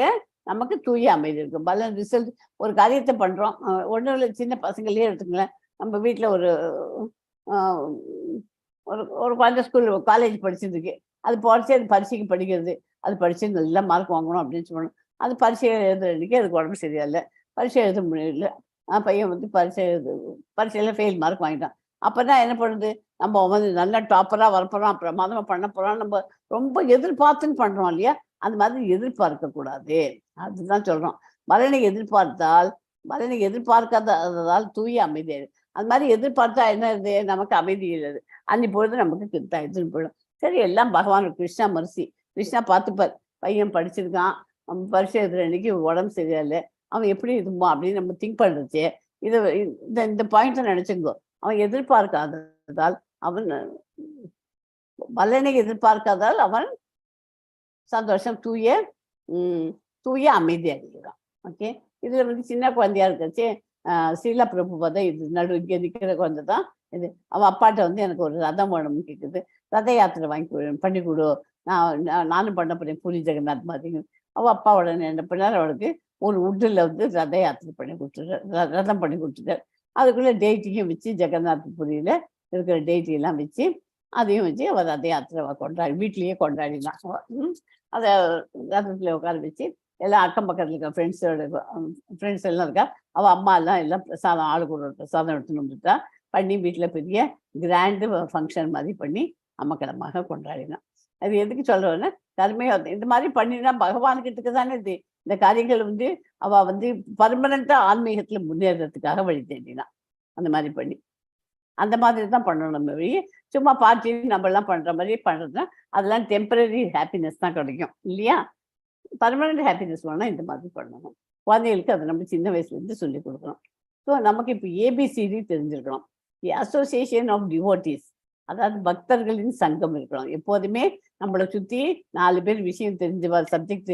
நமக்கு தூய அமைதி இருக்கும். பலன் ரிசல்ட், ஒரு காரியத்தை பண்றோம், ஒன்றும் இல்லை, சின்ன பசங்களே எடுத்துங்களேன். நம்ம வீட்டில் ஒரு குழந்தை காலேஜ் படிச்சுட்டு இருக்கு, அது பரீட்சைக்கு படிக்கிறது, அது படிச்சு நல்லா மார்க் வாங்கணும் அப்படின்னு சொல்லணும். அது பரீட்சை எழுதுற அன்னைக்கு அதுக்கு உடம்பு சரியில்லை, பரீட்சை எழுத முடியல, பையன் பரீட்சையில ஃபெயில் மார்க் வாங்கிட்டான். அப்பதான் என்ன பண்ணுது? நம்ம நல்லா டாப்பரா வரப்போறோம், பிரமாதமா பண்ண போறோம், நம்ம ரொம்ப எதிர்பார்த்துன்னு பண்றோம் இல்லையா? அந்த மாதிரி எதிர்பார்க்க கூடாது. அதுதான் சொல்றோம். பலனை எதிர்பார்க்காததால் தூய அமைதி. அது மாதிரி எதிர்பார்த்தா என்ன இது? நமக்கு அமைதி இல்லது, அன்னி பொழுது நமக்கு எடுத்துட்டு போயிடும். சரி, எல்லாம் பகவான் கிருஷ்ணா மரிசி, கிருஷ்ணா பார்த்துப்பார். பையன் படிச்சிருக்கான், பரீட்சை எழுதுற அன்னைக்கு உடம்பு சரியில்லை, அவன் எப்படி இருக்குமா அப்படின்னு நம்ம திங்க் பண்றச்சு. இந்த பாயிண்ட நினைச்சுங்கோ. அவன் எதிர்பார்க்காததால், பலனை எதிர்பார்க்காததால் அவன் சந்தோஷம், தூய அமைதி அடைகிறான். ஓகே. இதுல சின்ன குழந்தையா இருக்கச்சு ஸ்ரீலா பிரபுபாதா, இது இங்க நிக்கிற குழந்தை தான் இது. அவன் அப்பாட்ட எனக்கு ஒரு ரதம் வேணும்னு கேட்குது. ரத யாத்திரை பண்ணி கொடு நானும் பண்ண போறேன் பூரி ஜெகநாத் மாதிரி. அவள் அப்பாவோட என்ன பண்ணார், அவளுக்கு ஒரு உட்டில் வந்து ரத யாத்திரை பண்ணி கொடுத்துட்டார், ரதம் பண்ணி கொடுத்துட்டார். அதுக்குள்ளே டேட்டியும் வச்சு ஜெகநாத் புரியில இருக்கிற டேட்டியெல்லாம் வச்சு அதையும் வச்சு அவள் ரத யாத்திரை கொண்டாடி வீட்லேயே கொண்டாடினான். அதை ரதத்தில் உட்கார வச்சு எல்லாம் அக்கம் பக்கத்தில் இருக்க ஃப்ரெண்ட்ஸ் எல்லாம் இருக்கா. அவள் அம்மா எல்லாம் பிரசாதம் ஆளுக்கு ஒரு பிரசாதம் எடுத்துன்னு வந்துட்டா. பண்ணி வீட்டில் பெரிய கிராண்டு ஃபங்க்ஷன் மாதிரி பண்ணி அம்மக்கிழமாக கொண்டாடினான். அது எதுக்கு சொல்கிறோன்னா, கர்மயோகம் இந்த மாதிரி பண்ணினா பகவான்கிட்ட தானே இந்த காரியங்கள் வந்து அவள் வந்து பர்மனண்ட்டாக ஆன்மீகத்தில் முன்னேறதுக்காக வழி தேடினான். அந்த மாதிரி பண்ணி அந்த மாதிரி தான் பண்ணணும். நம்ம வழி சும்மா பார்ட்டி நம்மளாம் பண்ணுற மாதிரி பண்ணுறதுனா அதெல்லாம் டெம்பரரி ஹாப்பினஸ் தான் கிடைக்கும் இல்லையா. பர்மனண்ட் ஹாப்பினஸ் வேணால் இந்த மாதிரி பண்ணணும். குழந்தைகளுக்கு அதை நம்ம சின்ன வயசுலேருந்து சொல்லிக் கொடுக்கணும். ஸோ நமக்கு இப்போ ஏபிசிடி தெரிஞ்சிருக்கணும். தி அசோசியேஷன் ஆஃப் டிவோட்டீஸ், அதாவது பக்தர்களின் சங்கம் இருக்கணும். எப்போதுமே நம்மளை சுற்றி 4 பேர் விஷயம் தெரிஞ்ச சப்ஜெக்ட்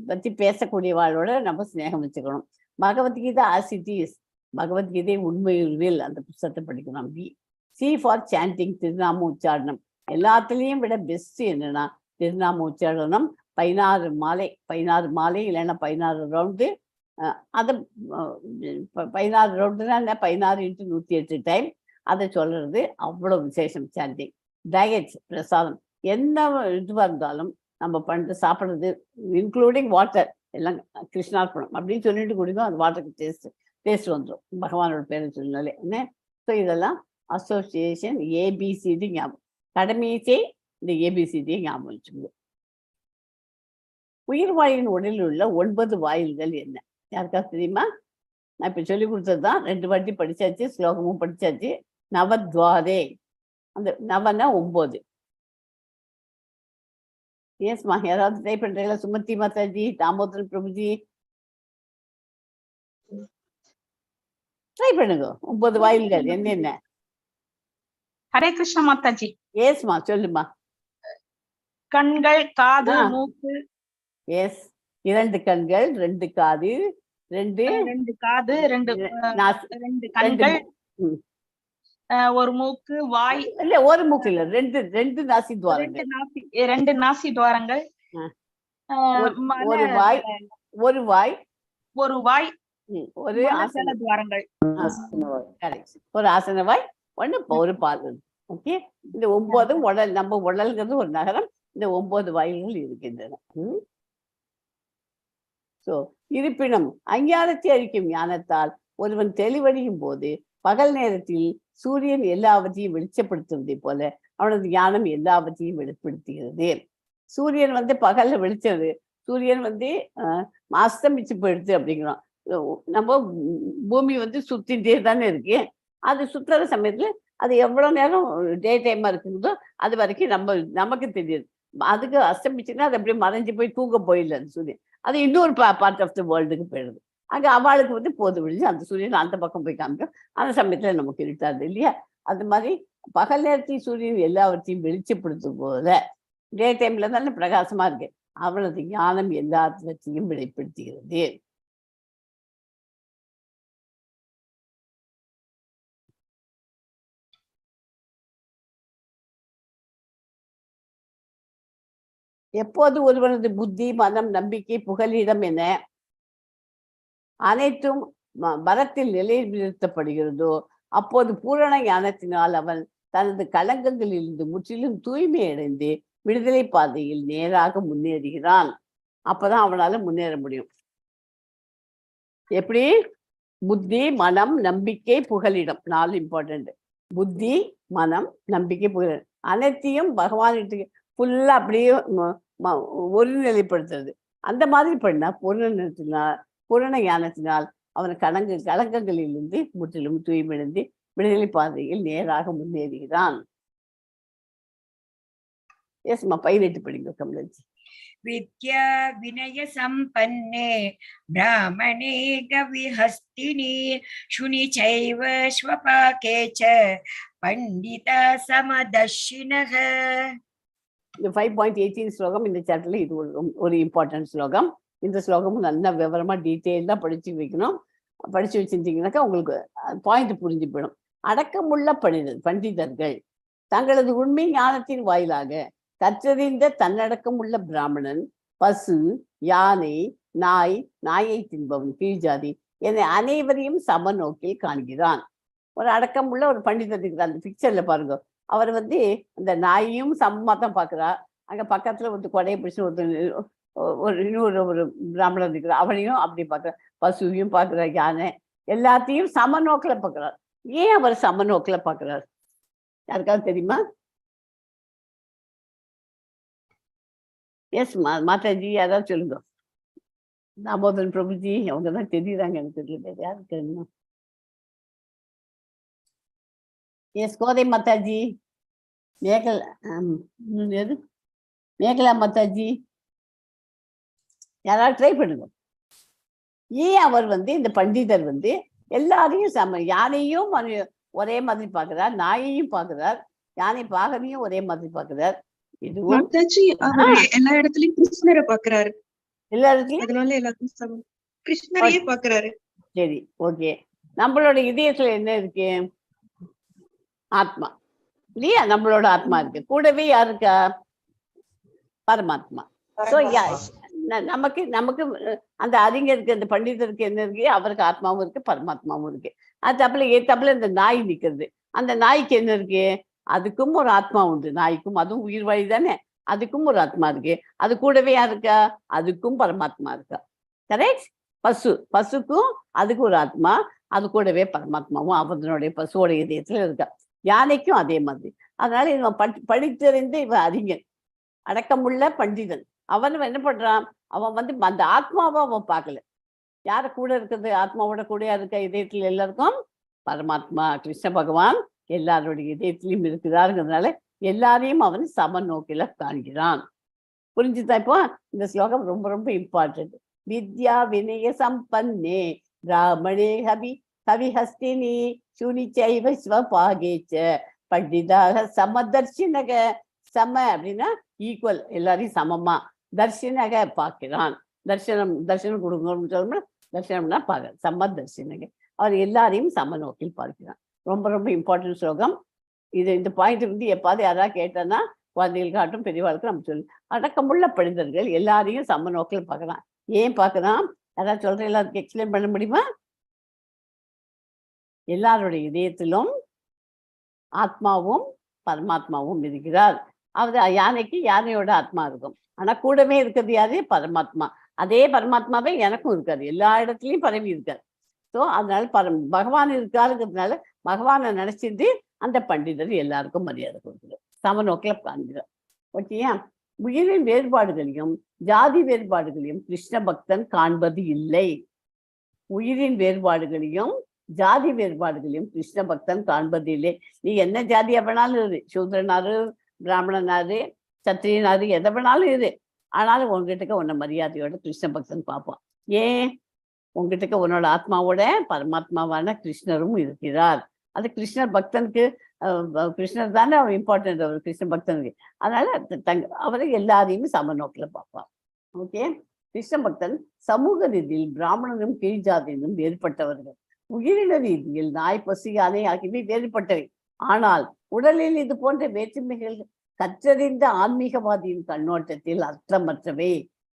பற்றி பேசக்கூடியவாளோட நம்ம ஸ்நேகம் வச்சுக்கணும். பகவத்கீதை ஆசிட்டிஸ், பகவத்கீதை உண்மையுள்வில் அந்த புத்தகத்தை படிக்கணும். சி ஃபார் சாண்டிங், திருநாம உச்சாரணம். எல்லாத்துலேயும் விட பெஸ்ட் என்னன்னா திருநாம உச்சாரணம். 16 மாலை இல்லைன்னா 16 ரவுண்டு. அதை 16 ரவுண்டுனா என்ன, 16 × 108 டைம் அதை சொல்றது அவ்வளோ விசேஷம். சாண்டிங், டயட், பிரசாதம், என்ன இதுவாக இருந்தாலும் நம்ம பண்ணிட்டு சாப்பிட்றது இன்க்ளூடிங் வாட்டர் எல்லாம் கிருஷ்ணார்ப்பணம் அப்படின்னு சொல்லிட்டு குடிக்கும். அந்த வாட்டருக்கு டேஸ்ட் வந்துடும் பகவானோட பேரை சொன்னாலே என்ன. ஸோ இதெல்லாம் அசோசியேஷன் ஏபிசிடி ஞாபகம். கடமையை இந்த ஏபிசிடியை ஞாபகம் வச்சுக்கணும். உயிர் வாயின் உடலில் உள்ள 9 வாயில்கள் என்ன, யாருக்காவது தெரியுமா? நான் இப்போ சொல்லி கொடுத்தது தான். 2 வாட்டி படிச்சாச்சு, ஸ்லோகமும் படிச்சாச்சு. நவத்வாரே, அந்த நவனா 9. ஏஸ்மா யாராவது ட்ரை பண்றீங்களா? சுமதி மாதாஜி, தாமோதரன் பிரபுஜி ட்ரை பண்ணுங்க. 9 வாயில்கள் என்னென்ன? ஹரே கிருஷ்ண மாதாஜி. ஏஸ்மா சொல்லுமா. கண்கள், காது, மூக்கு. எஸ், 2 கண்கள், 2 காது, 2 காது, 2 கண்கள், ஒரு மூக்கு, வாய். இல்ல ஒரு மூக்கு இல்ல, 2 நாசி துவாரங்கள். 2 நாசி துவாரங்கள். ஒரு வாய், ஒரு ஆசன துவாரங்கள். ஒரு ஆசன வாய், ஒரு பால். ஓகே, இந்த 9 உடல், நம்ம உடல்ங்கிறது ஒரு நகரம். இந்த 9 வாயில்கள் இருக்கின்றன. ஸோ இருப்பினும் அஞ்ஞானத்தை அழிக்கும் ஞானத்தால் ஒருவன் தெளிவடையும் போது பகல் நேரத்தில் சூரியன் எல்லாவற்றையும் வெளிச்சப்படுத்துவதை போல அவனது ஞானம் எல்லாவற்றையும் வெளிப்படுத்துகிறது. சூரியன் வந்து பகல்ல வெளிச்சது, சூரியன் வந்து அஸ்தமிச்சு போயிடுது அப்படிங்கிறோம். நம்ம பூமி வந்து சுத்திட்டே தானே இருக்கு. அது சுற்றுற சமயத்துல அது எவ்வளவு நேரம் டே டைமா இருக்குதோ அது வரைக்கும் நமக்கு தெரியுது. அதுக்கு அஸ்தமிச்சுன்னா அது அப்படியே மறைஞ்சு போய் தூங்க போயிடல அந்த சூரியன். அது இன்னொரு பார்ட் ஆஃப் த வேர்ல்டுக்கு போயிடுது. அங்கே அவளுக்கு வந்து போது விழிஞ்சு அந்த சூரியன் அந்த பக்கம் போய் காமிக்கும். அந்த சமயத்தில் நமக்கு இருட்டாது இல்லையா. அது மாதிரி பகல் நேரத்தில் சூரியன் எல்லாவற்றையும் வெளிச்சப்படுத்தும் போல டே டைம்ல தானே பிரகாசமா இருக்கு. அவளது ஞானம் எல்லாவற்றையும் வெளிப்படுத்துகிறது. எப்போது ஒருவனது புத்தி, மனம், நம்பிக்கை, புகலிடம் என அனைத்தும் பரத்தில் நிலைநிறுத்தப்படுகிறதோ அப்போது பூரண ஞானத்தினால் அவன் தனது களங்கங்களிலிருந்து முற்றிலும் தூய்மை அடைந்து விடுதலை பாதையில் நேராக முன்னேறுகிறான். அப்பதான் அவனால முன்னேற முடியும். எப்படி? புத்தி, மனம், நம்பிக்கை, புகலிடம், 4 இம்பார்ட்டன்ட். புத்தி, மனம், நம்பிக்கை, புகலிடம் அனைத்தையும் பகவானுக்கு ஃபுல்லா அப்படியே ஒருநிலைப்படுத்துறது. அந்த மாதிரி பண்ணா பூரண ஞானத்தினால் அவன் கலங்கங்களிலிருந்து முற்றிலும் தூய்மையடைந்து விடுதலை பாதையில் நேராக முன்னேறுகிறான். எஸ்மா, 18 படிங்க கமலஜி. வித்யா வினய சம்பன்னே பிராமணே கவிஹஸ்தினி சுனி சைவ ஸ்வபாகே ச பண்டிதா சமதர்ஷினஹ. இந்த 5.18 ஸ்லோகம் இந்த சாப்டர்ல இது ஒரு இம்பார்ட்டன்ட் ஸ்லோகம். இந்த ஸ்லோகமும் நல்லா விவரமா டீட்டெயிலாக படிச்சு வைக்கணும். படிச்சு வச்சிருந்தீங்கன்னாக்கா உங்களுக்கு பாயிண்ட் புரிஞ்சு போயிடும். அடக்கமுள்ள பண்டிதர்கள் தங்களது உண்மை ஞானத்தின் வாயிலாக கற்றறிந்த தன்னடக்கம் உள்ள பிராமணன், பசு, யானை, நாய், நாயை தின்பவன், கீழ்ஜாதி என அனைவரையும் சமநோக்கில் காண்கிறான். ஒரு அடக்கம் உள்ள ஒரு பண்டிதர் இருக்கிறார். அந்த பிக்சர்ல பாருங்க, அவர் வந்து அந்த நாயையும் சமமா தான் பாக்குறார். அங்க பக்கத்துல ஒரு கொடையை பிடிச்சு ஒரு இன்னொரு ஒரு பிராமணர் இருக்கிறார், அவனையும் அப்படி பாக்குறார். பசுவையும் பாக்குறார், யானை எல்லாத்தையும் சமநோக்கில பாக்குறார். ஏன் அவர் சமநோக்கில பாக்குறார்? யாருக்காவது தெரியுமா? எஸ் மாதாஜி, யாராவது சொல்லுங்க. தாமோதரன் பிரபுஜி, அவங்கதான் தெரியுறாங்க, எனக்கு தெரியல. யாரு தெரியுமா? எஸ் கோதை மாதாஜி, எது மேகலா மாதாஜி, யாராவது ட்ரை பண்ணுங்க. ஏன் அவர் வந்து இந்த பண்டிதர் வந்து எல்லாரையும் யானையும் ஒரே மாதிரி பாக்குறார், நாயையும் பாக்குறார், யானை பாகனையும் ஒரே மாதிரி பாக்குறார். இதுவும் எல்லா இடத்துலயும் கிருஷ்ணரை பாக்குறாரு, எல்லா இடத்துலயும் அதனால எல்லாத்தையும் கிருஷ்ணரையே பாக்குறாரு. சரி, ஓகே. நம்மளோட இதயத்துல என்ன இருக்கு? ஆத்மா இல்லையா? நம்மளோட ஆத்மா இருக்கு. கூடவே யாருக்கா? பரமாத்மா. சோ நமக்கு நமக்கு அந்த அறிஞருக்கு, அந்த பண்டிதருக்கு என்ன இருக்கு? அவருக்கு ஆத்மாவும் இருக்கு, பரமாத்மாவும் இருக்கு. அது தப்புல ஏத்தாப்புல இந்த நாய் நிக்கிறது. அந்த நாய்க்கு என்ன இருக்கு? அதுக்கும் ஒரு ஆத்மா உண்டு. நாய்க்கும், அதுவும் உயிர் வழி தானே, அதுக்கும் ஒரு ஆத்மா இருக்கு. அது கூடவே யாருக்கா? அதுக்கும் பரமாத்மா இருக்கா. கரெக்ட். பசுக்கும் அதுக்கு ஒரு ஆத்மா, அது கூடவே பரமாத்மாவும் அவனுடைய பசுவோட இதயத்துல இருக்கா. யானைக்கும் அதே மாதிரி. அதனால இவன் படித்தறிந்து இவன் அறிஞன், அடக்கமுள்ள பண்டிதன். அவன் என்ன பண்றான்? அவன் வந்து அந்த ஆத்மாவை அவன் பார்க்கல. யார கூட இருக்கிறது? ஆத்மாவோட கூட இருக்க இதயத்துல எல்லாருக்கும் பரமாத்மா கிருஷ்ண பகவான் எல்லாருடைய இதயத்திலையும் இருக்கிறாருங்கிறதுனால எல்லாரையும் அவன் சமநோக்கில காண்கிறான். புரிஞ்சுதா? இப்போ இந்த ஸ்லோகம் ரொம்ப ரொம்ப இம்பார்ட்டன்ட். வித்யா வினய சம்பன்னே பிராமணே கவிஹஸ்தினி சுனிச்சைவ ஸ்வபாகேச்ச பண்டிதாக சமதர்ஷினக. சம அப்படின்னா ஈக்குவல், எல்லாரையும் சமமா. தர்ஷினக பார்க்கிறான். தர்ஷனம் கொடுக்கணும்னு சொல்லணும். தர்ஷனம்னா பார்க்க, சமதர்ஷினக. அவர் எல்லாரையும் சமநோக்கில் பார்க்கிறான். ரொம்ப ரொம்ப இம்பார்ட்டன்ட் ஸ்லோகம் இது. இந்த பாயிண்ட் வந்து எப்பாவது யாராவது கேட்டோன்னா குழந்தைகளுக்காட்டும் பெரியவாளுக்கும் நம்ம சொல்லு. அடக்கமுள்ள பண்டிதர்கள் எல்லாரையும் சமநோக்கில் பார்க்கலாம். ஏன் பார்க்கலாம்? யாராவது சொல்ற எல்லாத்துக்கும் எக்ஸ்பிளைன் பண்ண முடியுமா? எல்லாருடைய இதயத்திலும் ஆத்மாவும் பரமாத்மாவும் இருக்கிறார். அது யானைக்கு யானையோட ஆத்மா இருக்கும், ஆனா கூடவே இருக்கிறது யாரு? பரமாத்மா. அதே பரமாத்மாவே எனக்கும் இருக்காரு, எல்லா இடத்துலயும் பரவி இருக்காரு. ஸோ அதனால பகவான் இருக்காருங்கிறதுனால பகவானை நினைச்சிட்டு அந்த பண்டிதர் எல்லாருக்கும் மரியாதை கொடுக்குறார், சமநோக்கில காண்கிறார். ஓகேயா? உயிரின் வேறுபாடுகளையும் ஜாதி வேறுபாடுகளையும் கிருஷ்ண பக்தன் காண்பது இல்லை. உயிரின் வேறுபாடுகளையும் ஜாதி வேறுபாடுகளையும் கிருஷ்ண பக்தன் காண்பது இல்லை. நீ என்ன ஜாதியா வேணாலும் இரு, சூத்ரனாரு, பிராமணனாரு, சத்திரியனாரு, எதை வேணாலும் இரு, ஆனாலும் உங்ககிட்ட உன்னை மரியாதையோட கிருஷ்ண பக்தன் பார்ப்பான். ஏன்? உங்ககிட்ட உன்னோட ஆத்மாவோட பரமாத்மாவான கிருஷ்ணரும் இருக்கிறார். அது கிருஷ்ணர் பக்தனுக்கு, கிருஷ்ணர் தானே அவன் இம்பார்ட்டன்ட், அவர் கிருஷ்ண பக்தனுக்கு. அதனால அவரை எல்லாரையுமே சமநோக்கில பார்ப்பான். ஓகே. கிருஷ்ண பக்தன் சமூக ரீதியில் பிராமணனும் கீழ் ஜாதியிலும் வேறுபட்டவர்கள். உயிரின ரீதியில் நாய், பசு, யானை ஆகியவை வேறுபட்டவை. ஆனால் உடலில் இது போன்ற வேற்றுமைகள் கற்றறிந்த ஆன்மீகவாதியின் கண்ணோட்டத்தில் அர்த்தமற்றவை.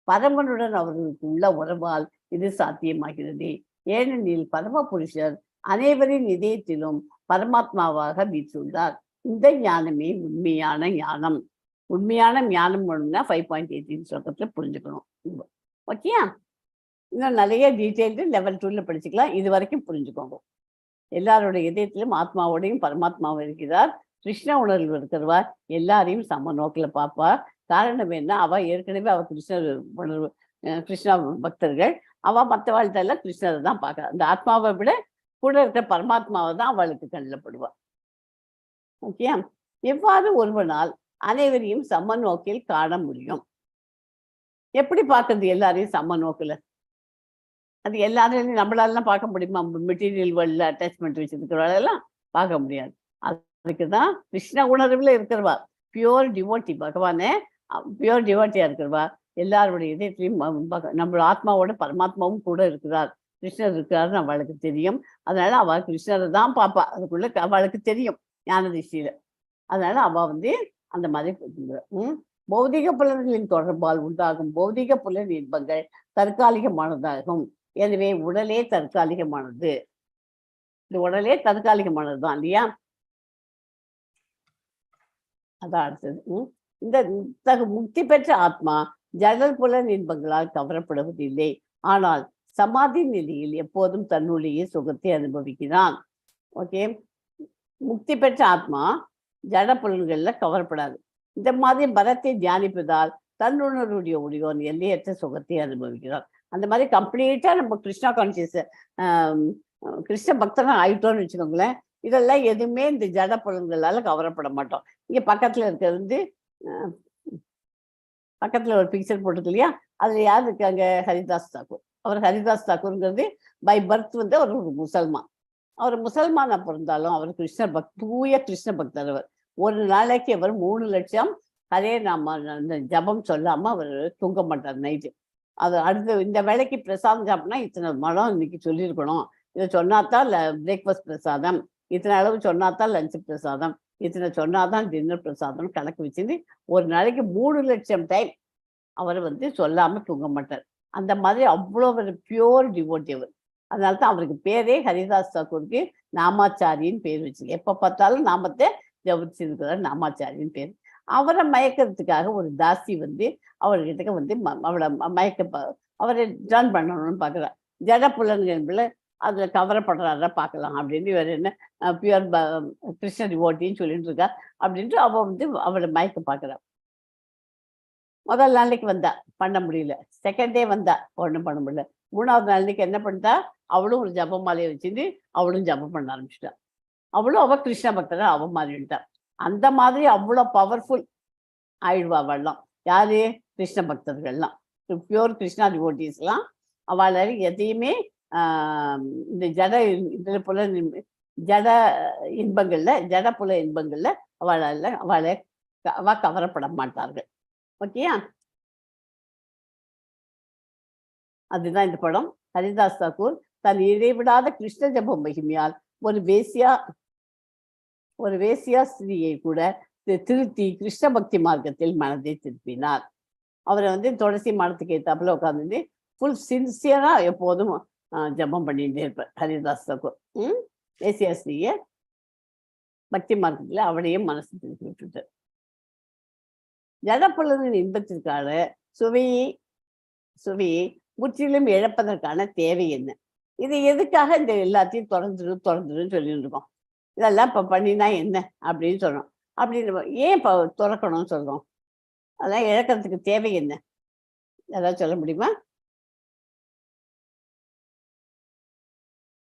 பரமனுடன் அவர்களுக்கு உள்ள உறவால் இது சாத்தியமாகிறது. ஏனெனில் பரம புருஷர் அனைவரின் இதயத்திலும் பரமாத்மாவாக வீற்றுள்ளார். இந்த ஞானமே உண்மையான ஞானம். உண்மையான ஞானம் 5.18 ஸ்லோகத்துல புரிஞ்சுக்கணும். ஓகேயா? இன்னும் நிறைய டீட்டெயில்டு லெவல் 2ல படிச்சுக்கலாம். இது வரைக்கும் புரிஞ்சுக்கோங்க. எல்லாருடைய இதயத்திலும் ஆத்மாவோடையும் பரமாத்மாவும் இருக்கிறார். கிருஷ்ண உணர்வு இருக்கிறவா எல்லாரையும் சம நோக்கில் பார்ப்பா. காரணம் என்ன? அவ ஏற்கனவே அவ கிருஷ்ண உணர்வு, கிருஷ்ணா பக்தர்கள். அவ மற்ற வாழ்க்கையில கிருஷ்ணரை தான் பார்க்க, அந்த ஆத்மாவை விட கூட இருக்கிற பரமாத்மாவை தான் அவளுக்கு கண்ணில் படுவா. ஓகே. எவ்வாறு ஒருவனால் அனைவரையும் சம நோக்கில் காண முடியும்? எப்படி பார்க்கறது எல்லாரையும் சம நோக்கில்? அது எல்லாரையும் நம்மளாலாம் பார்க்க முடியுமா? மெட்டீரியல் வேர்ல்ட்ல அட்டாச்மெண்ட் வச்சிருக்கிறவளெல்லாம் பார்க்க முடியாது. அதுக்குதான் கிருஷ்ண உணர்வுல இருக்கிறவா, பியூர் டிவோட்டி, பகவானே பியூர் டிவோட்டியா இருக்கிறவா எல்லாருடைய இதயத்திலையும் நம்மளோட ஆத்மாவோட பரமாத்மாவும் கூட இருக்கிறார், கிருஷ்ணர் இருக்கிறாருன்னு அவளுக்கு தெரியும். அதனால அவள் கிருஷ்ணரை தான் பார்ப்பா. அதுக்குள்ள அவளுக்கு தெரியும் ஞான திசையில. அதனால அவ அந்த மாதிரி பௌதிக புலன்களின் தொடர்பால் உண்டாகும் பௌதிக புலன் இன்பங்கள் தற்காலிகமானதாகும். எனவே உடலே தற்காலிகமானது. இந்த உடலே தற்காலிகமானதுதான் இல்லையா? அதான் அடுத்தது. இந்த முக்தி பெற்ற ஆத்மா ஜடல் புலன் இன்பங்களால் கவரப்படுவதில்லை. ஆனால் சமாதி நிலையில் எப்போதும் தன்னுடைய சுகத்தை அனுபவிக்கிறான். ஓகே, முக்தி பெற்ற ஆத்மா ஜட புலன்கள்ல கவரப்படாது. இந்த மாதிரி பரத்தை தியானிப்பதால் தன்னுணர்வுடைய ஒளியோன் எல்லையற்ற சுகத்தை அனுபவிக்கிறான். அந்த மாதிரி கம்ப்ளீட்டா நம்ம கிருஷ்ணா கான்சியஸ் கிருஷ்ண பக்தனா ஆயிட்டோம்னு வச்சுக்கோங்களேன். இதெல்லாம் எதுவுமே இந்த ஜட புலன்களால கவரப்பட மாட்டோம். இங்க பக்கத்துல இருக்கிறது பக்கத்துல ஒரு பிக்சர் போட்டுருக்கு இல்லையா? அதுல யார் இருக்காங்க? ஹரிதாஸ் தாக்கூர். அவர் ஹரிதாஸ் தாக்கூர்ங்கிறது பை பர்த் அவர் ஒரு முசல்மான். அவர் முசல்மானா பிறந்தாலும் அவர் தூய கிருஷ்ண பக்தர். அவர் ஒரு நாளைக்கு அவர் 3 லட்சம் ஹரே நாம ஜபம் சொல்லாம அவர் தூங்க மாட்டார் நைட்டு. அது அடுத்த இந்த வேலைக்கு பிரசாதம் சாப்பிட்னா இத்தனை மடம் இன்னைக்கு சொல்லியிருக்கணும், இதை சொன்னாதான் பிரேக்ஃபாஸ்ட் பிரசாதம், இத்தனை அளவு சொன்னாதான் லஞ்ச் பிரசாதம், இத்தனை சொன்னாதான் டின்னர் பிரசாதம் கணக்கு வச்சுட்டு ஒரு நாளைக்கு 3 லட்சம் டைம் அவர் சொல்லாம தூங்க மாட்டார். அந்த மாதிரி அவ்வளோ ஒரு பியூர் டிவோட்டி அவர். அதனால்தான் அவருக்கு பேரே ஹரிதாஸ் தாக்கூருக்கு நாமாச்சாரின்னு பேர் வச்சு. எப்ப பார்த்தாலும் நாமத்தை ஜபிச்சிருக்கிறார், நாமாச்சாரின்னு பேர். அவரை மயக்கிறதுக்காக ஒரு தாசி அவர்கிட்ட அவளை அவரை ஜான் பண்ணணும்னு பாக்குறார். ஜட புலன்கள் அதுல கவரப்படுறாரா பார்க்கலாம் அப்படின்னு இவர் என்ன பியூர் கிருஷ்ண டிவோட்டின்னு சொல்லிட்டு இருக்கா அப்படின்ட்டு அவளை மயக்க பாக்குறான். முதல் நாளைக்கு வந்தா பண்ண முடியல, செகண்ட் டே வந்தா ஒன்றும் பண்ண முடியல, 3வது நாளைக்கு என்ன பண்ணிட்டா அவளும் ஒரு ஜப மாலையை வச்சுட்டு அவளும் ஜபம் பண்ண ஆரம்பிச்சுட்டா. அவ கிருஷ்ண பக்தரா அவ மாறிட்டா. அந்த மாதிரி அவ்வளோ பவர்ஃபுல் ஆயிடுவா அவள்லாம். யாரு? கிருஷ்ண பக்தர்கள்லாம், பியூர் கிருஷ்ணா டிவோட்டிஸ்லாம். அவளால் எதையுமே இந்த இதுல புல ஜட இன்பங்கள்ல ஜட புல இன்பங்கள்ல அவளை கவரப்பட மாட்டார்கள். ஓகேயா? அதுதான் இந்த படம். ஹரிதாஸ் தாக்கூர் தன் இடைவிடாத கிருஷ்ண ஜப மகிமையால் ஒரு வேசியா ஸ்திரியை கூட திருத்தி கிருஷ்ண பக்தி மார்க்கத்தில் மனதை திருப்பினார். அவரை துளசி மரத்துக்கு ஏத்தாப்புல உட்காந்து ஃபுல் சின்சியரா எப்போதும் ஜபம் பண்ணிட்டே இருப்பார் ஹரிதாஸ் தாக்கூர். வேசியா ஸ்திரியை பக்தி மார்க்கத்துல அவளையும் மனசு திருப்பி விட்டுட்டார். ஜடப்புலனின் இன்பத்திற்கான சுவையை முற்றிலும் இழப்பதற்கான தேவை என்ன? இது எதுக்காக இந்த எல்லாத்தையும் தொடர்ந்துருன்னு சொல்லிட்டு இருக்கோம்? இதெல்லாம் இப்ப பண்ணினா என்ன அப்படின்னு சொல்றோம். அப்படின்னு ஏன் இப்ப துறக்கணும்னு சொல்றோம்? அதெல்லாம் இழக்கிறதுக்கு தேவை என்ன? ஏதாவது சொல்ல முடியுமா?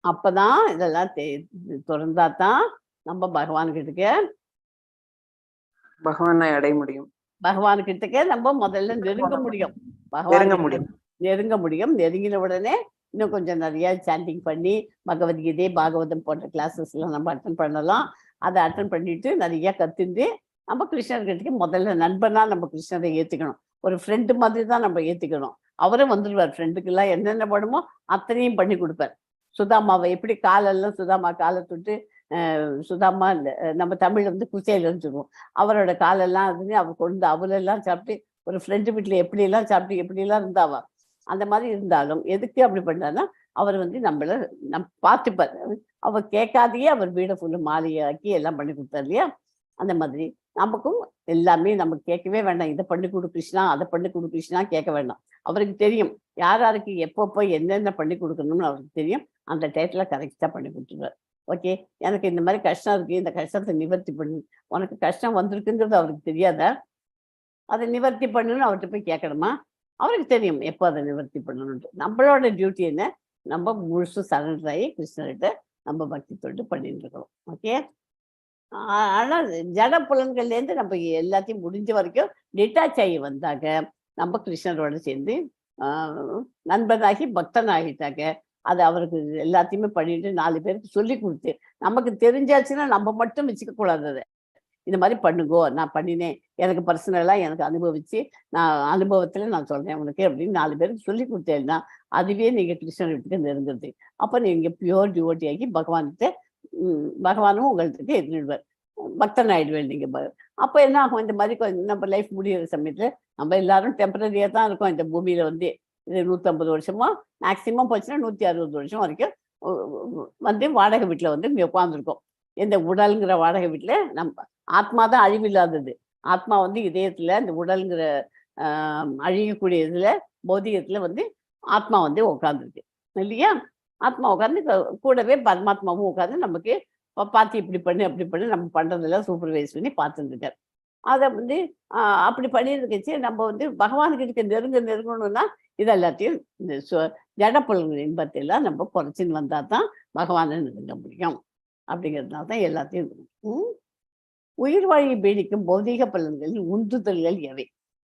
அப்பதான் இதெல்லாம் திறந்தாதான் நம்ம பகவான்கிட்ட பகவானை அடைய முடியும். பகவான்கிட்ட நம்ம முதல்ல நெருங்க முடியும். நெருங்கின உடனே இன்னும் கொஞ்சம் நிறைய சாண்டிங் பண்ணி பகவத்கீதை பாகவதம் போன்ற கிளாஸஸ் எல்லாம் நம்ம அட்டன் பண்ணலாம். அதை அட்டன் பண்ணிட்டு நிறைய கத்துந்து நம்ம கிருஷ்ணர்கிட்ட முதல்ல நண்பனா நம்ம கிருஷ்ணரை ஏத்துக்கணும். ஒரு ஃப்ரெண்டு மாதிரி தான் நம்ம ஏத்துக்கணும். அவரும் வந்துடுவார். ஃப்ரெண்டுக்கு எல்லாம் என்னென்ன பண்ணுமோ அத்தனையும் பண்ணி கொடுப்பார். சுதாமாவை எப்படி காலெல்லாம் சுதாமா காலை தொட்டு சுதாமா நம்ம தமிழ்ல குசேலன்னு சொல்லுவோம். அவரோட காலெல்லாம் அவர் கொண்டு அவளெல்லாம் சாப்பிட்டு ஒரு ஃப்ரெண்டு வீட்டுல எப்படியெல்லாம் சாப்பிட்டு எப்படியெல்லாம் இருந்தாவா அந்த மாதிரி இருந்தாலும் எதுக்கு அப்படி பண்ணாருன்னா அவர் நம்மள பார்த்துப்பார். அவர் கேட்காதையே அவர் வீடை ஃபுல்லு மாலையாக்கி எல்லாம் பண்ணி கொடுத்தார் இல்லையா? அந்த மாதிரி நமக்கும் எல்லாமே நம்ம கேட்கவே வேண்டாம். இதை பண்ணி கொடு கிருஷ்ணா, அதை பண்ணி கொடு கிருஷ்ணா கேட்க வேண்டாம். அவருக்கு தெரியும் யாருக்கு எப்பப்போ என்னென்ன பண்ணி கொடுக்கணும்னு அவருக்கு தெரியும். அந்த டயத்துல கரெக்டா பண்ணி கொடுத்துருவார். ஓகே, எனக்கு இந்த மாதிரி கஷ்டம் இருக்கு, இந்த கஷ்டத்தை நிவர்த்தி பண்ணு. உனக்கு கஷ்டம் வந்திருக்குங்கிறது அவருக்கு தெரியாதா? அதை நிவர்த்தி பண்ணணும்னு அவர்கிட்ட போய் கேட்கணுமா? அவருக்கு தெரியும் எப்போ அதை நிவர்த்தி பண்ணணும்ட்டு. நம்மளோட டியூட்டி என்ன? நம்ம முழுசு சரண்டர் ஆகி கிருஷ்ணர்கிட்ட நம்ம பக்தி தொட்டு பண்ணிட்டு இருக்கணும். ஓகே, ஆனா ஜட புலன்கள்லேருந்து நம்ம எல்லாத்தையும் முடிஞ்ச வரைக்கும் டிட்டாச் ஆகி வந்தாங்க. நம்ம கிருஷ்ணரோட சேர்ந்து நண்பனாகி பக்தன் ஆகிட்டாங்க. அது அவருக்கு எல்லாத்தையுமே பண்ணிட்டு 4 பேருக்கு சொல்லி கொடுத்து நமக்கு தெரிஞ்சாச்சுன்னா நம்ம மட்டும் வச்சுக்க கூடாது. அதை இந்த மாதிரி பண்ணுங்கோ, நான் பண்ணினேன், எனக்கு பர்சனலா எனக்கு அனுபவிச்சு நான் அனுபவத்துல நான் சொல்றேன் உனக்கு அப்படின்னு 4 பேருக்கு சொல்லி கொடுத்தேன்னா அதுவே நீங்க கிருஷ்ணர் வீட்டுக்கு நெருங்குறது. அப்ப நீங்க பியூர் டிவோட்டி ஆகி பகவானும் உங்கள்கிட்ட எதிரிடுவார். பக்தன் ஆயிடுவேன் நீங்க. அப்போ என்ன ஆகும், இந்த மாதிரி நம்ம லைஃப் முடியிற சமயத்துல நம்ம எல்லாரும் டெம்பரரியா தான் இருக்கோம் இந்த பூமியில வந்து. இது 150 வருஷமா மேக்சிமம் போச்சுன்னா 160 வருஷம் வரைக்கும் வந்து வாடகை வீட்டுல வந்து உட்காந்துருக்கோம். இந்த உடல்ங்கிற வாடகை வீட்டுல நம்ம ஆத்மா தான் அழிவில்லாதது. ஆத்மா வந்து இதயத்துல இந்த உடல்ங்கிற அழியக்கூடிய இதுல பௌதிகத்துல வந்து ஆத்மா வந்து உட்காந்துருக்கு இல்லையா. ஆத்மா உட்காந்து கூடவே பரமாத்மாவும் உட்காந்து நமக்கு பார்த்து இப்படி பண்ணு அப்படி பண்ணு நம்ம பண்றதெல்லாம் சூப்பர்வைஸ் பண்ணி பார்த்துருக்காரு. அதை வந்து அப்படி பண்ணியிருக்கச்சு நம்ம வந்து பகவானுக்கு நெருங்கணும்னா இது எல்லாத்தையும் இந்த ஜடப்பொருள்கள் இன்பத்தை எல்லாம் நம்ம குறைச்சின்னு வந்தா தான் பகவானை நெருங்க முடியும். அப்படிங்கிறதுனால தான் எல்லாத்தையும் உயிர் வழி பீடிக்கும் பௌதீக பலன்களில் உந்துதல்கள் எவை?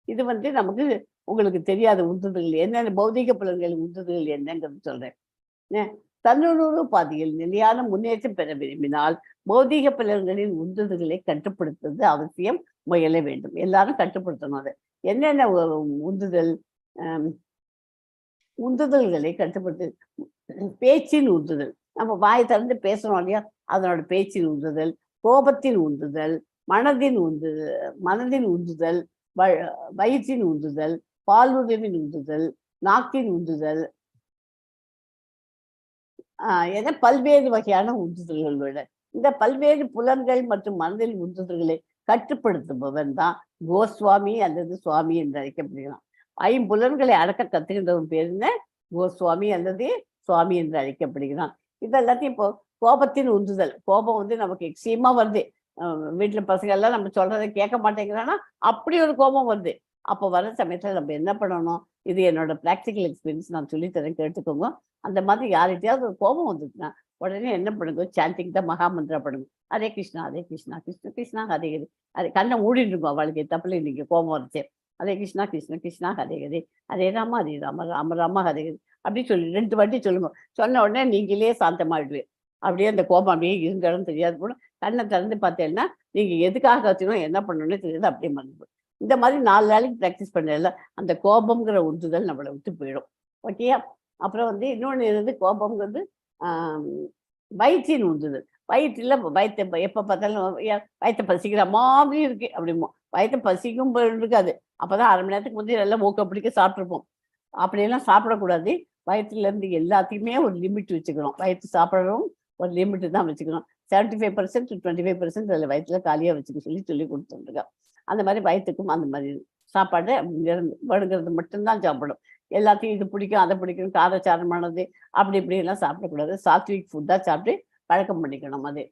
இது வந்து நமக்கு உங்களுக்கு தெரியாத உந்துதல்கள் என்னென்ன, பௌதீக பலன்களின் உந்துதல்கள் என்னங்கிறது சொல்றேன். தன்னுணர்வு பாதையில் நிலையான முன்னேற்றம் பெற விரும்பினால் பௌதீக பலன்களின் உந்துதல்களை கட்டுப்படுத்துவது அவசியம், முயல வேண்டும். எல்லாரும் கட்டுப்படுத்தணும். அதை என்னென்ன உந்துதல்களை கட்டுப்படுத்து. பேச்சின் உந்துதல், நம்ம வாய் திறந்து பேசணும் இல்லையா, அதனோட பேச்சின் உந்துதல், கோபத்தின் உந்துதல், மனதின் உந்துதல், வயிற்றின் உந்துதல், பாலுறவின் உந்துதல், நாக்கின் உந்துதல் என பல்வேறு வகையான உந்துதல்கள் விட இந்த பல்வேறு புலன்கள் மற்றும் மனதில் உந்துதல்களை கட்டுப்படுத்துபவன் தான் கோஸ்வாமி அல்லது சுவாமி என்று அழைக்கப்படுகிறான். ஐம்புலன்களை அடக்க கத்துக்கின்றவன் பேர் என்ன? கோஸ்வாமி அல்லது சுவாமி என்று அழைக்கப்படுகிறான். இதெல்லாத்தையும் இப்போ கோபத்தின் உந்துதல், கோபம் வந்து நமக்கு எக்ஸ்ட்ரீமா வருது. வீட்டுல பசங்க எல்லாம் நம்ம சொல்றதை கேட்க மாட்டேங்கிறான்னா அப்படி ஒரு கோபம் வருது. அப்போ வர சமயத்துல நம்ம என்ன பண்ணணும்? இது என்னோட பிராக்டிக்கல் எக்ஸ்பீரியன்ஸ், நான் சொல்லித்தரேன், கேட்டுக்கோங்க. அந்த மாதிரி யார்கிட்டயாவது ஒரு கோபம் வந்துச்சுன்னா உடனே என்ன பண்ணுங்க, சாண்டிங் தான் மகாமந்திரா பண்ணுங்க. ஹரே கிருஷ்ணா ஹரே கிருஷ்ணா கிருஷ்ண கிருஷ்ணா ஹரே ஹரே. அது கண்ணை மூடிட்டு இருக்கும் அவளுக்கு தப்புல இன்னைக்கு கோபம் வந்துச்சு. ஹரே கிருஷ்ணா கிருஷ்ண கிருஷ்ணா ஹரே ஹரே, ஹரே ராமா ஹரே ராம ராம ராமா ஹரே ஹரே அப்படி சொல்லி 2 வாட்டி சொல்லுங்க. சொன்ன உடனே நீங்களே சாந்தமாயிடுவேன். அப்படியே அந்த கோபம் அப்படியே இருந்தடம் தெரியாது கூட. கண்ணை திறந்து பார்த்தேன்னா நீங்க எதுக்காக கற்றுக்கணும் என்ன பண்ணணும்னு தெரியாது, அப்படியே மறந்து. இந்த மாதிரி 4 நாளைக்கு ப்ராக்டிஸ் பண்ணல அந்த கோபம்ங்கிற உந்துதல் நம்மளை விட்டு போயிடும். ஓகேயா? அப்புறம் வந்து இன்னொன்று இருந்து கோபம்ங்கிறது வயிற்றின் உந்துதல். வயிற்றுல வயிற்று எப்போ பார்த்தாலும் வயிற்று பசிக்கிற மாதிரி இருக்கு அப்படிமோ. வயிற்று பசிக்கும் இருக்காது. அப்போதான் 1/2 மணி நேரத்துக்கு முந்தைய எல்லாம் மூக்க பிடிக்க சாப்பிட்ருப்போம். அப்படியெல்லாம் சாப்பிடக்கூடாது. வயிற்றுல இருந்து எல்லாத்தையுமே ஒரு லிமிட் வச்சுக்கணும். வயிற்று சாப்பிடவும் ஒரு லிமிட்டு தான் வச்சுக்கணும். 75% to 25% அதில் வயிற்றுல காலியாக வச்சுக்க சொல்லி கொடுத்துருக்கோம். அந்த மாதிரி வயிற்றுக்கும் அந்த மாதிரி சாப்பாடு வருங்கிறது மட்டும்தான் சாப்பிடும். எல்லாத்தையும் இது பிடிக்கும் அதை பிடிக்கும் காரச்சாரமானது அப்படி இப்படியெல்லாம் சாப்பிடக்கூடாது. சாத்விக் ஃபுட்டாக சாப்பிட்டு பழக்கம் பண்ணிக்கணும். அது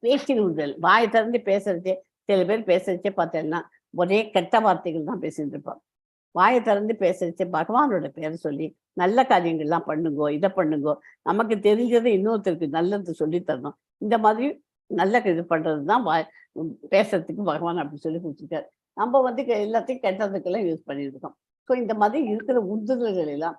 பேச்சின் உடல், வாயை திறந்து பேசுறதே. சில பேர் பேசுறதே பார்த்தேன்னா ஒரே கெட்ட வார்த்தைகள் தான் பேசிட்டு இருப்பான். வாயை திறந்து பேசுறச்சே பகவானோட பேரை சொல்லி நல்ல காரியங்கள்லாம் பண்ணுங்கோ, இதை பண்ணுங்கோ, நமக்கு தெரிஞ்சதை இன்னொருத்தருக்கு நல்லது சொல்லி தரணும். இந்த மாதிரி நல்ல இது பண்றது தான் பேசுறதுக்கு பகவான் அப்படி சொல்லி கொடுத்துருக்காரு. நம்ம வந்து எல்லாத்தையும் கெட்டதுக்கெல்லாம் யூஸ் பண்ணியிருக்கோம். ஸோ இந்த மாதிரி இருக்கிற உந்துதல்கள் எல்லாம்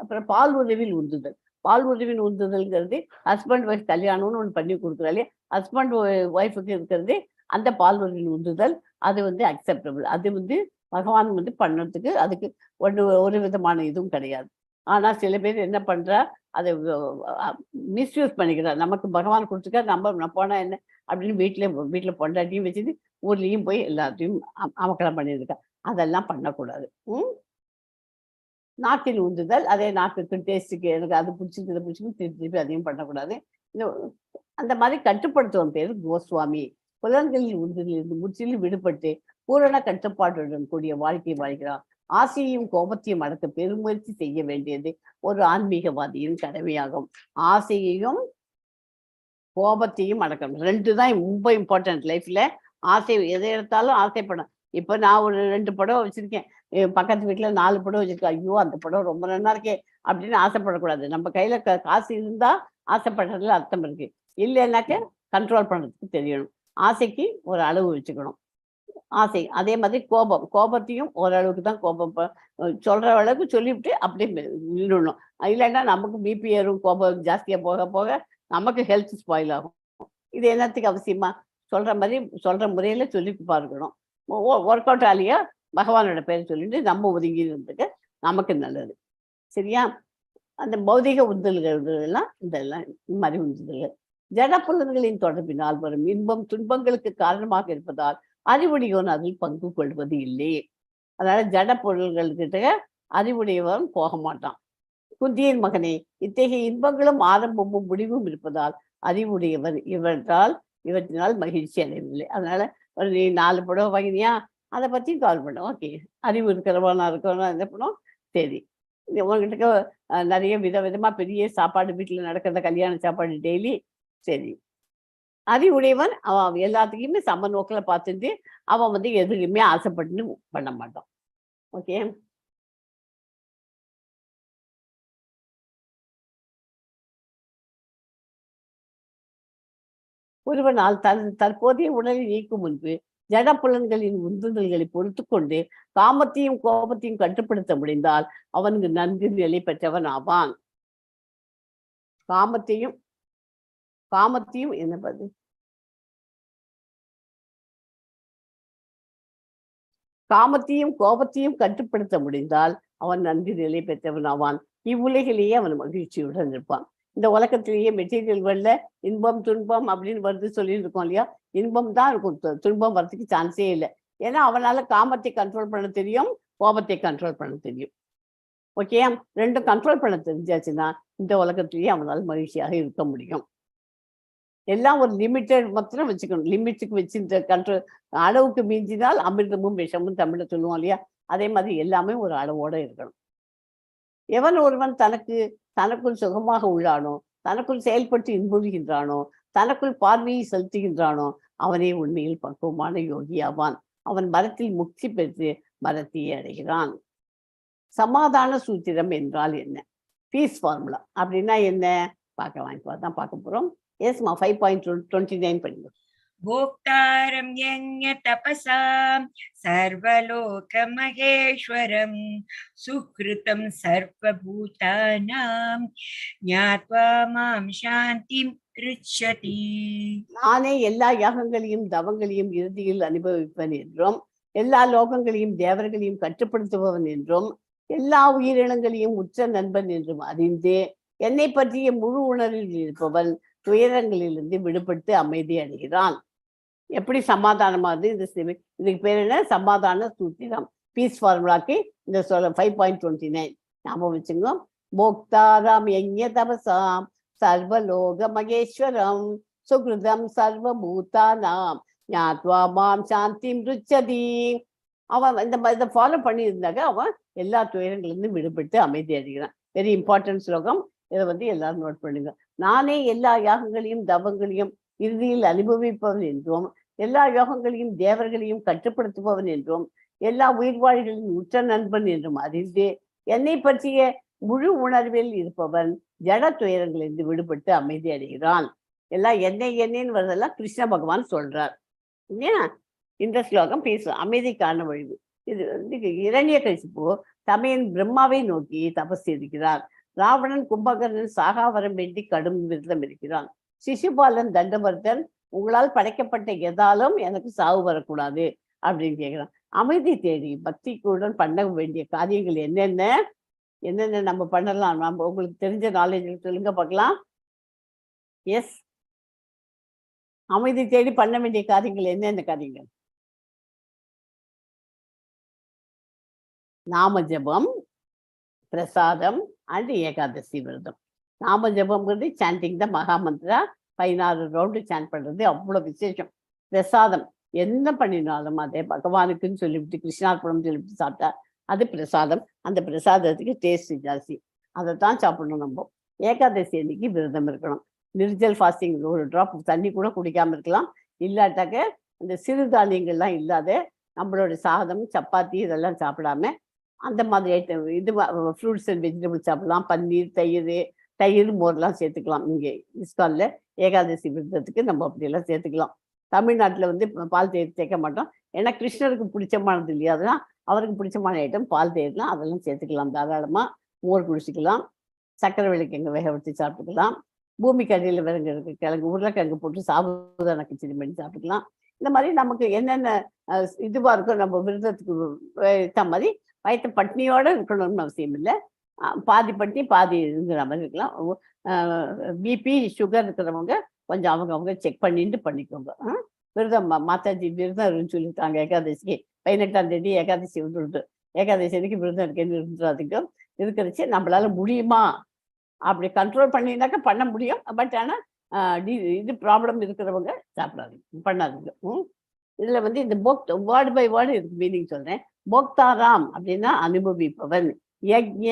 அப்புறம் பால் உதவியில் உந்துதல். பால் உதவியின் உந்துதல்ங்கிறது ஹஸ்பண்ட் ஒய்ஃப் கல்யாணம்னு ஒன்று பண்ணி கொடுக்குறாலே ஹஸ்பண்ட் ஒய்ஃபுக்கு இருக்கிறது அந்த பால் உதவியின் உந்துதல். அது வந்து அக்செப்டபிள். அது வந்து பகவான் வந்து பண்ணுறதுக்கு அதுக்கு ஒரு விதமான இதுவும் கிடையாது. ஆனால் சில பேர் என்ன பண்றா, அதை மிஸ்யூஸ் பண்ணிக்கிறா. நமக்கு பகவான் கொடுத்துருக்கா, நம்ம போனா என்ன அப்படின்னு வீட்டில் பொண்டாட்டியும் வச்சுட்டு ஊர்லேயும் போய் எல்லாத்தையும் அமக்கலம் பண்ணியிருக்கா. அதெல்லாம் பண்ணக்கூடாது. நாக்கின் உந்துதல், அதே நாக்குக்கு டேஸ்ட்டுக்கு எனக்கு அது பிடிச்சிருக்கு திருப்பி அதையும் பண்ணக்கூடாது. அந்த மாதிரி கட்டுப்படுத்துவன் பேர் கோஸ்வாமி. புலன்களில் உந்துதலிருந்து முற்றிலும் விடுபட்டு பூரண கட்டுப்பாட்டுடன் கூடிய வாழ்க்கை வாழ்கிறார். ஆசையையும் கோபத்தையும் அடக்க பெருமுயற்சி செய்ய வேண்டியது ஒரு ஆன்மீகவாதியின் கடமையாகும். ஆசையையும் கோபத்தையும் அடக்கணும். 2 தான் ரொம்ப இம்பார்ட்டன்ட் லைஃப்ல. ஆசை எதை எடுத்தாலும் ஆசைப்படும். இப்ப நான் ஒரு 2 படம் வச்சிருக்கேன். பக்கத்து வீட்டுல 4 படம் வச்சிருக்கேன். ஐயோ அந்த படம் ரொம்ப நல்லா இருக்கே அப்படின்னு ஆசைப்படக்கூடாது. நம்ம கையில காசு இருந்தா ஆசைப்படுறதுல அர்த்தம் இருக்கு. இல்லைன்னாக்க கண்ட்ரோல் பண்றதுக்கு தெரியணும். ஆசைக்கு ஒரு அளவு வச்சுக்கணும். ஆசை அதே மாதிரி கோபத்தையும் ஓரளவுக்கு தான் கோபம் சொல்ற அளவுக்கு சொல்லிவிட்டு அப்படியே நின்றுடணும். இல்லைன்னா நமக்கு பிபி ஏறும். கோபம் ஜாஸ்தியா போக போக நமக்கு ஹெல்த் ஸ்பாயில் ஆகும். இது என்னத்துக்கு அவசியமா? சொல்ற முறையில சொல்லி பார்க்கணும். ஒர்க் அவுட் ஆலியா பகவானோட பேர் சொல்லிட்டு நம்ம ஒதுங்கி இருந்துக்க நமக்கு நல்லது. சரியா? அந்த பௌதிக உந்துதல்கள் எல்லாம் இதெல்லாம் இந்த மாதிரி உந்துதல்கள். ஜடப்புலன்களின் தொடர்பினால் வரும் இன்பம் துன்பங்களுக்கு காரணமாக இருப்பதால் அறிவுடையவன் அதில் பங்கு கொள்வது இல்லை. அதனால ஜட பொருள்கள்கிட்ட அறிவுடையவன் போக மாட்டான். குந்தியின் மகனே, இத்தகைய இன்பங்களும் ஆரம்பமும் முடிவும் இருப்பதால் அறிவுடையவர் இவற்றினால் மகிழ்ச்சி அடைவதில்லை. அதனால நீ 4 புடவை வாங்கினியா, அதை பத்தி கால் பண்ணும். ஓகே, அறிவு இருக்கிறவனா இருக்கவனா என்ன பண்ணும், சரி உங்ககிட்ட நிறைய விதவிதமா பெரிய சாப்பாடு வீட்டுல நடக்கிற கல்யாண சாப்பாடு டெய்லி, சரி அறிவுடையவன் அவன் எல்லாத்துக்குமே சம நோக்கில் பார்த்துட்டு அவன் எதுக்குமே ஆசைப்பட்டு பண்ண மாட்டான். ஓகே, ஒருவனால் தற்போதைய உடலை நீக்கும் முன்பு ஜடப்புலன்களின் உந்துதல்களை பொறுத்து கொண்டு காமத்தையும் கோபத்தையும் கட்டுப்படுத்த முடிந்தால் அவனுக்கு நன்கு நிலை பெற்றவன் ஆவான். காமத்தையும் என்ன பதில், காமத்தையும் கோபத்தையும் கட்டுப்படுத்த முடிந்தால் அவன் நன்கு நிலை பெற்றவன் ஆவான். இவ்வுலகிலேயே அவன் மகிழ்ச்சியுடன் இருப்பான். இந்த உலகத்திலேயே மெட்டீரியல் வேர்ல்ட்ல இன்பம் துன்பம் அப்படின்னு வருது சொல்லிட்டு இருக்கோம் இல்லையா, இன்பம் தான் இருக்கும், துன்பம் வர்றதுக்கு சான்ஸே இல்லை. ஏன்னா அவனால காமத்தை கண்ட்ரோல் பண்ண தெரியும், கோபத்தை கண்ட்ரோல் பண்ண தெரியும். ஓகே, ரெண்டும் கண்ட்ரோல் பண்ண தெரிஞ்சாச்சுன்னா இந்த உலகத்திலேயே அவனால் மகிழ்ச்சியாக இருக்க முடியும். எல்லாம் ஒரு லிமிட்டட் மாத்திரம் வச்சுக்கணும். லிமிட்டுக்கு வச்சு இந்த கண்ட்ரோல், அளவுக்கு மீஞ்சினால் அமிர்தமும் விஷமும் தமிழ சொல்லுவோம் இல்லையா, அதே மாதிரி எல்லாமே ஒரு அளவோட இருக்கணும். எவன் ஒருவன் தனக்குள் சுகமாக உள்ளானோ, தனக்குள் செயல்பட்டு இன்புறுகின்றானோ, தனக்குள் பார்வையை செலுத்துகின்றானோ அவனே உண்மையில் பக்குவமான யோகியாவான். அவன் மரத்தில் முக்தி பெற்று மரத்தையே அடைகிறான். சமாதான சூத்திரம் என்றால் என்ன? பீஸ் ஃபார்முலா அப்படின்னா என்ன பார்க்கலாம். இப்போ தான் பார்க்க போறோம். எஸ்மா 5.29 பண்ணுங்க. भोक्तारं यज्ञ तपसां सर्वलोक महेश्वरं सुकृतं सर्वभूतानां ज्ञात्वा मां शान्तिं ऋच्छति. நானே எல்லா யாகங்களையும் தவங்களையும் இறுதியில் அனுபவிப்பவன் என்றும், எல்லா லோகங்களையும் தேவர்களையும் கட்டுப்படுத்துபவன் என்றும், எல்லா உயிரினங்களையும் உற்ற நண்பன் என்றும் அறிந்து என்னை பற்றிய முழு உணர்வில் இருப்பவன் துயரங்களிலிருந்து விடுபட்டு அமைதி அடைகிறான். எப்படி சமாதானமாகுது? இதுக்கு பேர் என்ன? சமாதான சூத்திரம். பீஸ் ஃபார்முலாக்கு இந்த சொல்ல 5.29 ஞாபகம் வச்சுங்க. போக்தாராம் யஜ்ஞ தபசாம் சர்வலோக மகேஸ்வரம் சுக்ருதம் சர்வபூதானாம் ஞாத்வா மாம் சாந்திம் ருச்சதி. அவன் இதை ஃபாலோ பண்ணியிருந்தாக்க அவன் எல்லா துயரங்களிலிருந்து விடுபட்டு அமைதி அடைகிறான். வெரி இம்பார்ட்டன்ட் ஸ்லோகம். இதை எல்லாரும் நோட் பண்ணுங்க. நானே எல்லா யாகங்களையும் தவங்களையும் இறுதியில் அனுபவிப்பவன் என்றும், எல்லா யோகங்களையும் தேவர்களையும் கட்டுப்படுத்துபவன் என்றும், எல்லா உயிர்வாழிகளின் உற்ற நண்பன் என்றும் அறிந்து என்னை பற்றிய முழு உணர்வில் இருப்பவன் ஜட துயரங்களிலிருந்து விடுபட்டு அமைதி அடைகிறான். எல்லாம் என்னன்னு வருதெல்லாம் கிருஷ்ண பகவான் சொல்றார். இல்லையா? இந்த ஸ்லோகம் பேசும் அமைதிக்கான வழிவு. இது இரண்யகசிப்பு தமையன் பிரம்மாவை நோக்கி தபஸ் இருக்கிறார். ராவணன் கும்பகர்ணன் சாகாவரம் வேண்டி கடும் விரதம் இருக்கிறான். சிசுபாலன் தண்டவர்த்தன் உங்களால் படைக்கப்பட்ட எதாலும் எனக்கு சாவு வரக்கூடாது அப்படின்னு கேட்கிறான். அமைதி தேடி பக்திக்குடன் பண்ண வேண்டிய காரியங்கள் என்னென்ன நம்ம பண்ணலாம்? நம்ம உங்களுக்கு தெரிஞ்ச நாலேஜ் சொல்லுங்க பார்க்கலாம். எஸ், அமைதி தேடி பண்ண வேண்டிய காரியங்கள் என்னென்ன காரியங்கள்? நாம ஜபம், பிரசாதம் அண்ட் ஏகாதசி விரதம். நாம ஜபம்ங்கிறது சாண்டிங் தான் மகாமந்திரா 16 ரவுண்டு சாண்ட் பண்றது அவ்வளோ விசேஷம். பிரசாதம் என்ன பண்ணினாலும் அதே பகவானுக்குன்னு சொல்லிவிட்டு கிருஷ்ணார்ப்பணம் சொல்லிவிட்டு சாப்பிட்டா அது பிரசாதம். அந்த பிரசாதத்துக்கு டேஸ்ட் ஜாஸ்தி, அதை தான் சாப்பிடணும். நம்ம ஏகாதசி அன்னைக்கு விரதம் இருக்கணும். நிர்ஜல் ஃபாஸ்டிங், ஒரு ட்ராப் தண்ணி கூட குடிக்காம இருக்கலாம். இல்லாட்டாக்க இந்த சிறுதானியங்கள்லாம் இல்லாத நம்மளோட சாதம் சப்பாத்தி இதெல்லாம் சாப்பிடாம அந்த மாதிரி ஐட்டம் இது ஃப்ரூட்ஸ் அண்ட் வெஜிடபிள்ஸ் சாப்பிடலாம். பன்னீர், தயிர் மோர்லாம் சேர்த்துக்கலாம். இங்கே இஸ்கான்ல ஏகாதசி விரதத்துக்கு நம்ம அப்படியெல்லாம் சேர்த்துக்கலாம். தமிழ்நாட்டில் பால் தயிர் சேர்க்க மாட்டோம். ஏன்னா கிருஷ்ணருக்கு பிடிச்சமானது இல்லையா, அதெல்லாம் அவருக்கு பிடிச்சமான ஐட்டம் பால் தயிர்லாம் அதெல்லாம் சேர்த்துக்கலாம். தாராளமாக மோர் குடிச்சிக்கலாம். சக்கரை விளக்கிழங்கு வேக வச்சு சாப்பிட்டுக்கலாம். பூமிக்கு அடியில் கிழங்கு உருளைக்கிழங்கு போட்டு சாப்பிடுதான கிச்சடி பண்ணி சாப்பிட்டுக்கலாம். இந்த மாதிரி நமக்கு என்னென்ன இதுவாக இருக்கும் நம்ம விரதத்துக்கு ஏற்ற மாதிரி வயிற்று பட்னியோடு இருக்கணும்னு அவசியம் இல்லை. பாதி பட்னி பாதி இருக்கிற மாதிரி இருக்கலாம். பிபி சுகர் இருக்கிறவங்க கொஞ்சம் அவங்க செக் பண்ணிட்டு பண்ணிக்கோங்க. விரதம் மாதாஜி விரதம் சொல்லியிருக்காங்க ஏகாதசிக்கு. 18ஆம் தேதி ஏகாதசி விட்டு ஏகாதசி அன்னைக்கு விரதம் இருக்கேன்னு இருந்துறாதுக்கு இருக்கிறச்சு நம்மளால முடியுமா அப்படி கண்ட்ரோல் பண்ணினாக்கா பண்ண முடியும். பட் ஆனால் இது ப்ராப்ளம் இருக்கிறவங்க சாப்பிடாதீங்க, பண்ணாதீங்க. இதுல வந்து இந்த வேர்டு பை வேர்டு இதுக்கு மீனிங் சொல்றேன். போக்தாராம் அப்படின்னா அனுபவிப்பவன், யஜ்ஞ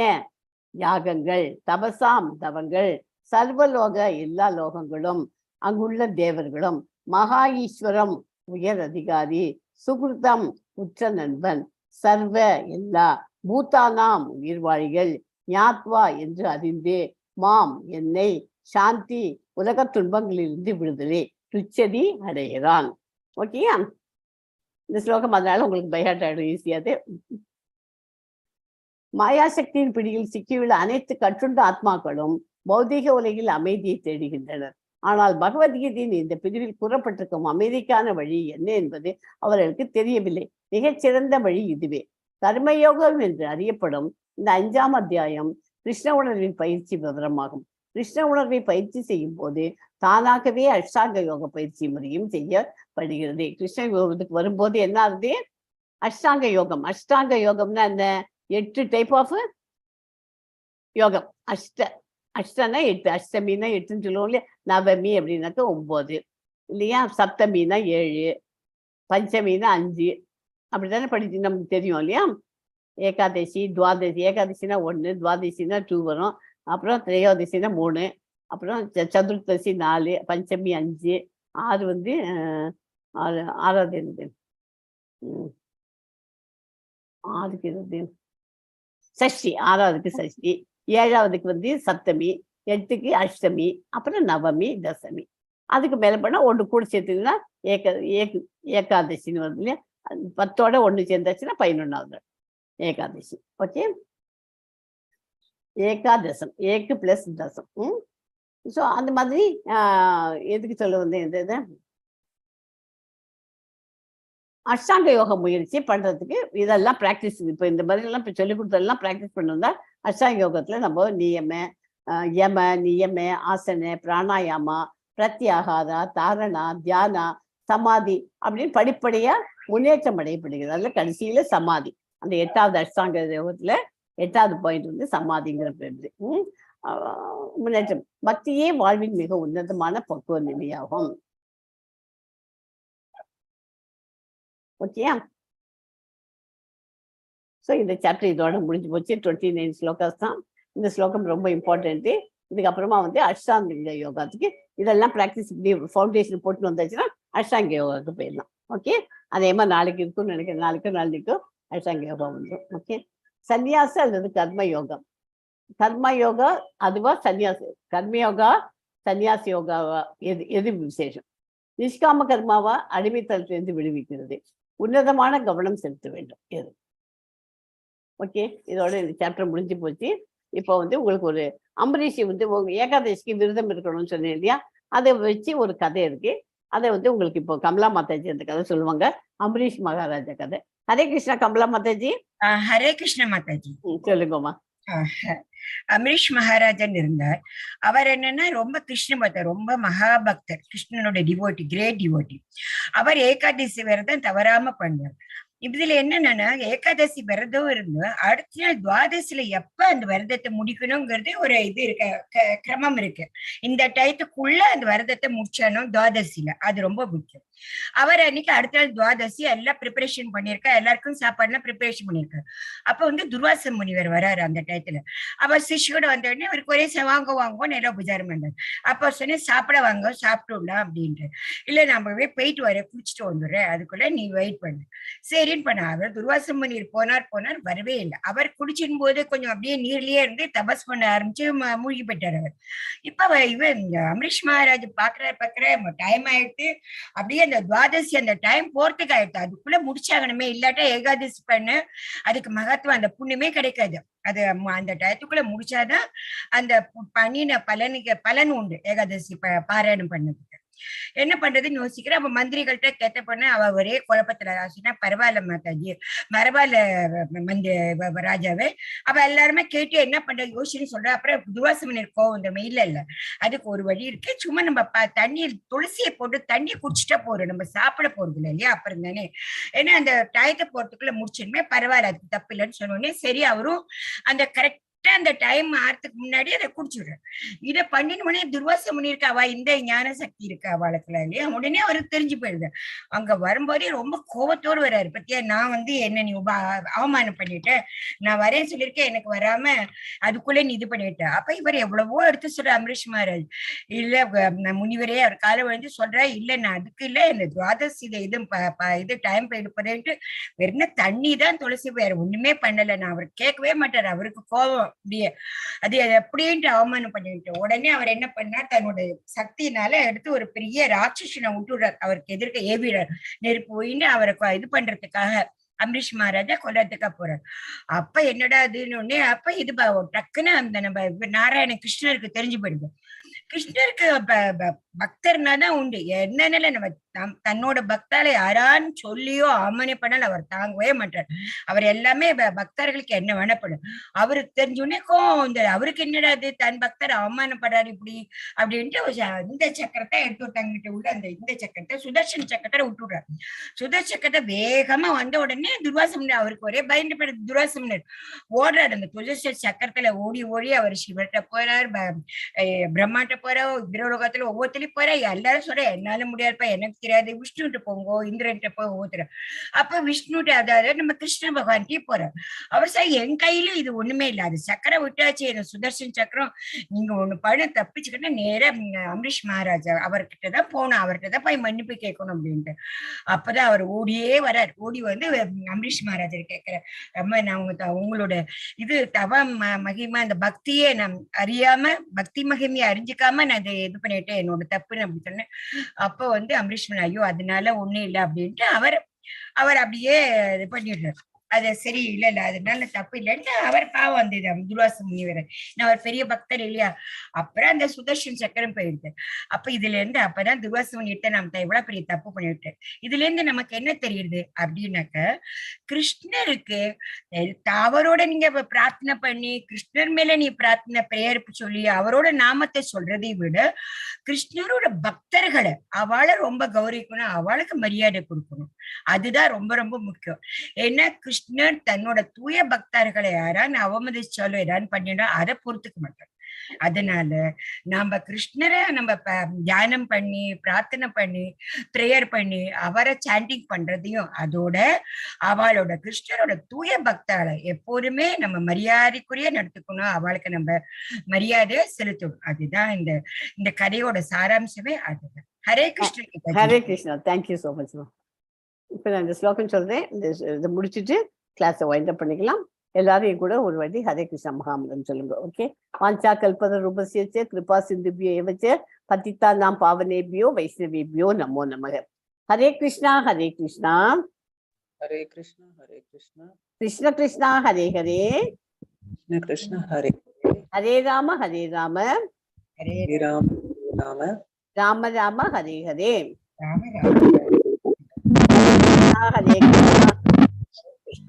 யாகங்கள், தபசாம் தவங்கள், சர்வலோக எல்லா லோகங்களும், அங்குள்ள தேவர்களும், மகா ஈஸ்வரம் உயர் அதிகாரி, சுகிருதம் உற்ற நண்பன், சர்வ எல்லா, பூதானாம் உயிர்வாழிகள், ஞாத்வா என்று அறிந்து, மாம் என்னை, சாந்தி உலக துன்பங்களிலிருந்து விடுதலை, துச்சதி அடைகிறான். ஓகேயா? இந்த ஸ்லோகம் அதனால உங்களுக்கு பைஹார்ட் ஆயிடும் ஈஸியாது. மாயாசக்தியின் பிடியில் சிக்கியுள்ள அனைத்து கற்றுண்ட ஆத்மாக்களும் பௌதிக உலகில் அமைதியை தேடுகின்றனர். ஆனால் பகவத்கீதையின் இந்த பிரிவில் கூறப்பட்டிருக்கும் அமைதிக்கான வழி என்ன என்பது அவர்களுக்கு தெரியவில்லை. மிகச்சிறந்த வழி இதுவே. கர்மயோகம் என்று அறியப்படும் இந்த 5ஆம் அத்தியாயம் கிருஷ்ண உணர்வின் பயிற்சி விவரமாகும். கிருஷ்ண உணர்வை பயிற்சி செய்யும் போது தானாகவே அஷ்டாங்க யோக பயிற்சி முறையும் செய்யப்படுகிறது. கிருஷ்ண யோகத்துக்கு வரும்போது என்ன ஆகுது? அஷ்டாங்க யோகம். அஷ்டாங்க யோகம்னா என்ன? 8 டைப் ஆஃப் யோகம். அஷ்டனா 8, அஷ்டமின்னா 8ன்னு சொல்லுவோம் இல்லையா? நவமி அப்படின்னாக்கா 9 இல்லையா? சப்தமின்னா 7, பஞ்சமின்னா 5 அப்படித்தானே படிச்சு நமக்கு தெரியும் இல்லையா? ஏகாதசி, துவாதசி. ஏகாதசினா 1, துவாதசினா 2 வரும். அப்புறம் திரையோதசினா 3, அப்புறம் சதுர்த்தசி 4, பஞ்சமி 5, 6 வந்து 6வது என்னது? 6க்கு என்னது? சஷ்டி. 6வதுக்கு சஷ்டி, 7வதுக்கு வந்து சப்தமி, 8க்கு அஷ்டமி, அப்புறம் நவமி, தசமி. அதுக்கு மேல பண்ணா 1 கூட சேர்த்துன்னா ஏகாதசின்னு வருது இல்லையா? 10ஓட 1 சேர்ந்தாச்சுன்னா 11வது ஏகாதசி. ஓகே, ஏகாதசம், ஏக்கு பிளஸ் தசம். ஸோ அந்த மாதிரி எதுக்கு சொல்ல வந்து எது அஷ்டாங்க யோக முயற்சி பண்றதுக்கு இதெல்லாம் ப்ராக்டிஸ். இப்போ இந்த மாதிரிலாம் இப்போ சொல்லிக் கொடுத்ததெல்லாம் ப்ராக்டிஸ் பண்ணா அஷ்டாங்க யோகத்துல நம்ம யம நியம ஆசன பிராணாயாமா பிரத்யாகாரா தாரணா தியானா சமாதி அப்படின்னு படிப்படியா முன்னேற்றம் அடையப்படுகிறது. அதுல கடைசியில சமாதி. அந்த 8வது அஷ்டாங்க யோகத்துல 8வது பாயிண்ட் வந்து சமாதிங்கிற பேரு. முன்னேற்றம். பக்தியே வாழ்வின் மிக உன்னதமான பக்குவ நிலையாகும். ஓகேயா? ஸோ இந்த சாப்டர் இதோட முடிஞ்சு போச்சு. 29 ஸ்லோகாஸ் தான். இந்த ஸ்லோகம் ரொம்ப இம்பார்ட்டன்ட்டு. இதுக்கப்புறமா வந்து அஷ்டாங்க யோகாத்துக்கு இதெல்லாம் ப்ராக்டிஸ் இப்படி ஃபவுண்டேஷன் போட்டு வந்தாச்சுன்னா அஷ்டாங்க யோகாவுக்கு போயிடலாம். ஓகே, அதே மாதிரி நாளைக்கு இருக்கும்னு நினைக்கிறேன். நாளைக்கும் அஷ்டாங்க யோகா வந்து. ஓகே, சன்னியாசம் அல்லது கர்ம யோகம். கர்ம யோகா அதுவா சன்னியாசி? கர்மயோகா சன்னியாச யோகாவா? எது விசேஷம்? நிஷ்காம கர்மாவா அடிமைத்தனத்திலிருந்து விடுவிக்கிறது? உன்னதமான கவனம் செலுத்த வேண்டும் எது? ஓகே, இதோட இந்த சாப்டர் முடிஞ்சு போச்சு. இப்போ வந்து உங்களுக்கு ஒரு அம்பரீஷ் வந்து ஏகாதசிக்கு விரதம் இருக்கணும்னு சொன்னேன் இல்லையா? அதை வச்சு ஒரு கதை இருக்கு. அதை வந்து உங்களுக்கு இப்போ கமலா மாதாஜி அந்த கதை சொல்லுவாங்க. அம்பரீஷ் மகாராஜா கதை. ஹரே கிருஷ்ணா கமலா மாதாஜி. ஹரே கிருஷ்ண மாதாஜி. சொல்லுங்கம்மா. அம்பரீஷ் மகாராஜன் இருந்தார். அவர் என்னன்னா ரொம்ப கிருஷ்ண பக்தர், ரொம்ப மகாபக்தர், கிருஷ்ணனோட டிவோட்டி, கிரேட் டிவோட்டி. அவர் ஏகாதசி விரதம் தவறாம பண்ணுவார். இதுல என்னன்னா ஏகாதசி விரதம் இருந்து அடுத்த நாள் துவாதசியில எப்ப அந்த விரதத்தை முடிக்கணுங்கிறது ஒரு இது இருக்கு, கிரமம் இருக்கு. இந்த டயத்துக்குள்ள அந்த விரதத்தை முடிச்சணும் துவாதசியில. அது ரொம்ப முக்கியம். அவர் அன்னைக்கு அடுத்த நாள் துவாதசி எல்லாம் ப்ரிப்பரேஷன் பண்ணியிருக்கார். எல்லாருக்கும் சாப்பாடுலாம் ப்ரிப்பரேஷன் பண்ணியிருக்காரு. அப்ப வந்து துர்வாச முனிவர் வராரு அந்த டயத்துல. அவர் சிஷ்யோட வந்த உடனே அவருக்கு ஒரே வாங்குவோன்னு எல்லாம் உபச்சாரம் பண்ணாரு. அப்ப சொன்னேன், சாப்பிட வாங்க, சாப்பிட்டுடலாம் அப்படின்ட்டு. இல்ல நம்ம போயிட்டு வர குளிச்சுட்டு வந்துடுறேன், அதுக்குள்ள நீ வெயிட் பண்ணு. சரின்னு பண்ண. அவர் துர்வாச முனிவர் போனார், வரவே இல்லை. அவர் குடிச்சிடும் போது கொஞ்சம் அப்படியே நீர்லயே இருந்து தபஸ் பண்ண ஆரம்பிச்சு மூழ்கி போயிட்டார் அவர். இப்ப இவன் அம்பரீஷ் மகாராஜ் பாக்குற டைம் ஆயிடுத்து. அப்படியே அந்த துவாதசி அந்த டைம் போறதுக்கு ஆயிடுத்து. அதுக்குள்ள முடிச்சாகணுமே, இல்லாட்டா ஏகாதசி பண்ணு அதுக்கு மகத்துவம் அந்த புண்ணியமே கிடைக்காது. அது அந்த டயத்துக்குள்ள முடிச்சாதான் அந்த பண்ணின பலன் உண்டு ஏகாதசி பாராயணம் பண்ணதுக்கு. என்ன பண்றதுன்னு யோசிக்கிறேன். அப்ப மந்திரிகள்கிட்ட கேட்ட பண்ண அவ ஒரே குழப்பத்துல ஆச்சுன்னா, பரவாயில்ல மாதாஜி, பரவாயில்ல ராஜாவே. அவ எல்லாருமே கேட்டு என்ன பண்ற யோசிச்சுன்னு சொல்ற. அப்புறம் துர்வாசமன் கோவம் இந்த மெயில இல்ல, அதுக்கு ஒரு வழி இருக்கு. சும்மா நம்ம தண்ணீர் துளசியை போட்டு தண்ணி குடிச்சிட்டா போறோம், நம்ம சாப்பிட போறது இல்லை இல்லையா, அப்புறம் தானே. ஏன்னா அந்த டயத்தை போறதுக்குள்ள முடிச்சிருமே, பரவாயில்ல, அது தப்பு இல்லைன்னு சொன்னோடனே சரி அவரும் அந்த கரெக்டா அந்த டைம் ஆறதுக்கு முன்னாடி அதை குடிச்சுடுற. இதை பண்ணினோடனே துர்வாச முனிருக்கு அவ இந்த ஞான சக்தி இருக்கு அவளுக்குல இல்லையா, உடனே அவருக்கு தெரிஞ்சு போயிடுது. அங்க வரும்போதே ரொம்ப கோபத்தோடு வர்றாரு. பத்தியா, நான் என்ன நீ அவமானம் பண்ணிட்டேன், நான் வரேன்னு சொல்லியிருக்கேன், எனக்கு வராம அதுக்குள்ளே நீ இது பண்ணிட்ட. அப்ப இவர் எவ்வளவோ எடுத்து சொல்ற அமரீஷ் மகாராஜ், இல்ல முனிவரே அவர் காலை விழுந்து சொல்ற, இல்ல நான் அதுக்கு இல்ல, இந்த துவாதசி இது டைம் போயிடுப்பதுன்ட்டு வெறும் தண்ணி தான் துளசி, வேற ஒண்ணுமே பண்ணல. நான் அவர் கேட்கவே மாட்டாரு, அவருக்கு கோபம் அப்படியே. அது எப்படின்ட்டு அவமானம் பண்ணிட்டு உடனே அவர் என்ன பண்ணார், தன்னோட சக்தியினால எடுத்து ஒரு பெரிய ராட்சசனை விட்டுடுறார், அவருக்கு எதிர்க்க ஏவிடுறார். நெருப்பு போயின்னு அவரை இது பண்றதுக்காக அமரீஷ் மகாராஜா கொல்றதுக்கா போறார். அப்ப என்னடா அதுன்னு அப்ப இது டக்குன்னு அந்த நம்ம நாராயண கிருஷ்ணருக்கு தெரிஞ்சு போயிடுது. கிருஷ்ணருக்கு பக்தர்னா தான் உண்டு. என்னன்னு நம்ம தன்னோட பக்தால யாரான்னு சொல்லியோ அவமானப்படால் அவர் தாங்கவே மாட்டார். அவர் எல்லாமே பக்தர்களுக்கு என்ன வேணப்படும். அவருக்கு தெரிஞ்சோடனே அவருக்கு என்னடாது, தன் பக்தர் அவமானப்படுறாரு இப்படி அப்படின்ட்டு இந்த சக்கரத்தை எடுத்து விட்டாங்கிட்ட உள்ள அந்த இந்த சக்கரத்தை சுதர்சன சக்கரத்தை விட்டுடுறாரு. சுதர்சக்கரத்தை வேகமா வந்த உடனே துர்வாசமனர் அவருக்கு ஒரே பயந்துபடுது. துர்வாசமனர் ஓடுறாரு, அந்த சுதர்சன சக்கரத்துல ஓடி ஓடி அவர் சிவர்கிட்ட போறார், பிரம்மாட்ட போற, கிரகத்துல ஒவ்வொருத்தரையும் போற. எல்லாரும் சொல்ற, என்னால முடியாதுப்பா, எனக்கு தெரியாது, விஷ்ணுகிட்ட போங்கோ, இந்திரன்ட்ட போய் ஒவ்வொருத்தர. அப்ப விஷ்ணுகிட்ட, அதாவது நம்ம கிருஷ்ண பகவான்கிட்டயே போறார். அவர் சார், என் கையில இது ஒண்ணுமே இல்லை, அது சக்கரம் விட்டாச்சு, எனக்கு சுதர்சன் சக்கரம், நீங்க ஒண்ணு பண்ண தப்பிச்சுக்கிட்ட நேரா அமரீஷ் மகாராஜா அவர்கிட்டதான் போகணும், அவர்கிட்ட தான் போய் மன்னிப்பு கேட்கணும் அப்படின்ட்டு. அப்பதான் அவர் ஓடியே வர்றார். ஓடி வந்து அமரீஷ் மகாராஜர் கேட்கிறார், அம்மா நான் உங்களோட இது தவ மகிமா, இந்த பக்தியே நான் அறியாம, பக்தி மகிமையை அறிஞ்சிக்காம நான் இதை இது பண்ணிட்டேன், என்னோட தப்புன்னு அப்படி சொன்னேன். அப்ப அமரீஷ் ஐயோ அதனால ஒண்ணும் இல்லை அப்படின்ட்டு அவர் அப்படியே இது பண்ணிடுறாரு. அது சரி, இல்ல அதனால தப்பு இல்லைன்னு அவர் பாவம் வந்தது துர்வாச முனிவர், அவர் பெரிய பக்தர் இல்லையா. அப்புறம் அந்த சுதர்ஷன் சக்கரம் போயிடுது. அப்ப இதுல இருந்து அப்பதான் துர்வாச முனிட்ட நம்ம எவ்வளவு பெரிய தப்பு பண்ணிவிட்டேன். இதுல இருந்து நமக்கு என்ன தெரியுது அப்படின்னாக்க, கிருஷ்ணருக்கு அவரோட நீங்க பிரார்த்தனை பண்ணி கிருஷ்ணர் மேல நீ பிரார்த்தனை பிரேயர் சொல்லி அவரோட நாமத்தை சொல்றதை விட கிருஷ்ணரோட பக்தர்களை அவளை ரொம்ப கௌரவிக்கணும், அவளுக்கு மரியாதை கொடுக்கணும். அதுதான் ரொம்ப ரொம்ப முக்கியம். ஏன்னா கிருஷ்ணர் தன்னோட தூய பக்தர்களை யாரான்னு அவமதிச்சாலும் ஏதாவது பண்ணிட்டா அதை பொறுத்துக்க மாட்டார். அதனால நாம கிருஷ்ணரை நம்ம தியானம் பண்ணி பிரார்த்தனை பண்ணி பிரேயர் பண்ணி அவரை சாண்டிங் பண்றதையும், அதோட அவளோட கிருஷ்ணரோட தூய பக்தர்களை எப்போதுமே நம்ம மரியாதைக்குரிய நடத்துக்கணும், அவளுக்கு நம்ம மரியாதையை செலுத்தணும். அதுதான் இந்த கதையோட சாராம்சமே. அதுதான். Hare Krishna. Hare Krishna. Thank you so much. இப்ப நான் இந்த ஸ்லோகம் சொல்றேன், இதை முடிச்சுட்டு கிளாஸை வைண்ட் அப் பண்ணிக்கலாம். எல்லாரும் கூட ஒரு வாட்டி ஹரே கிருஷ்ணா மகாமந்திரம் சொல்லுங்க. ஓகே. வாஞ்சா கல்பத ரூபஸ்ய கிருபா சிந்துபியோ ஏவச்ச பதிதா நாம் பாவனேபியோ வைஷ்ணவேபியோ நமோ நமக. ஹரே கிருஷ்ணா ஹரே கிருஷ்ணா ஹரே கிருஷ்ணா ஹரே கிருஷ்ணா கிருஷ்ண கிருஷ்ணா ஹரே ஹரே கிருஷ்ண கிருஷ்ண ஹரே ஹரே ராம ஹரே ராம ஹரே ராம ராம ராம ராம ஹரே ஹரே ஹரே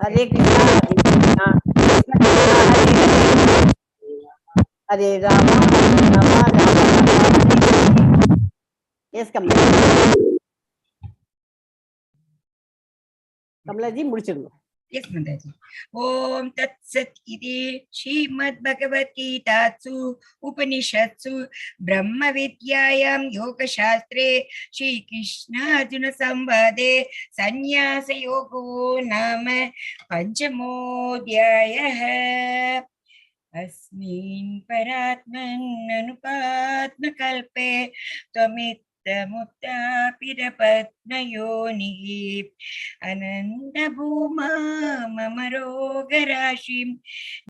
ஹரே கிருஷ்ணா கிருஷ்ண கிருஷ்ணா ஹரே ராம ராம எஸ் கமலாஜி முடிச்சிருங்க. Yes, Mataji. Om Tat Sat Iti Srimad Bhagavad Gita Upanishatsu Brahma Vidyayam Yoga Shastre Shri Krishna Arjuna Samvade Sannyasa Yogo Nama Panchamodhyayah Asmin Paratman Anupatma Kalpe Tvamit Mutta Pidapatnayoni Ananda Bhuma Mamarogarashi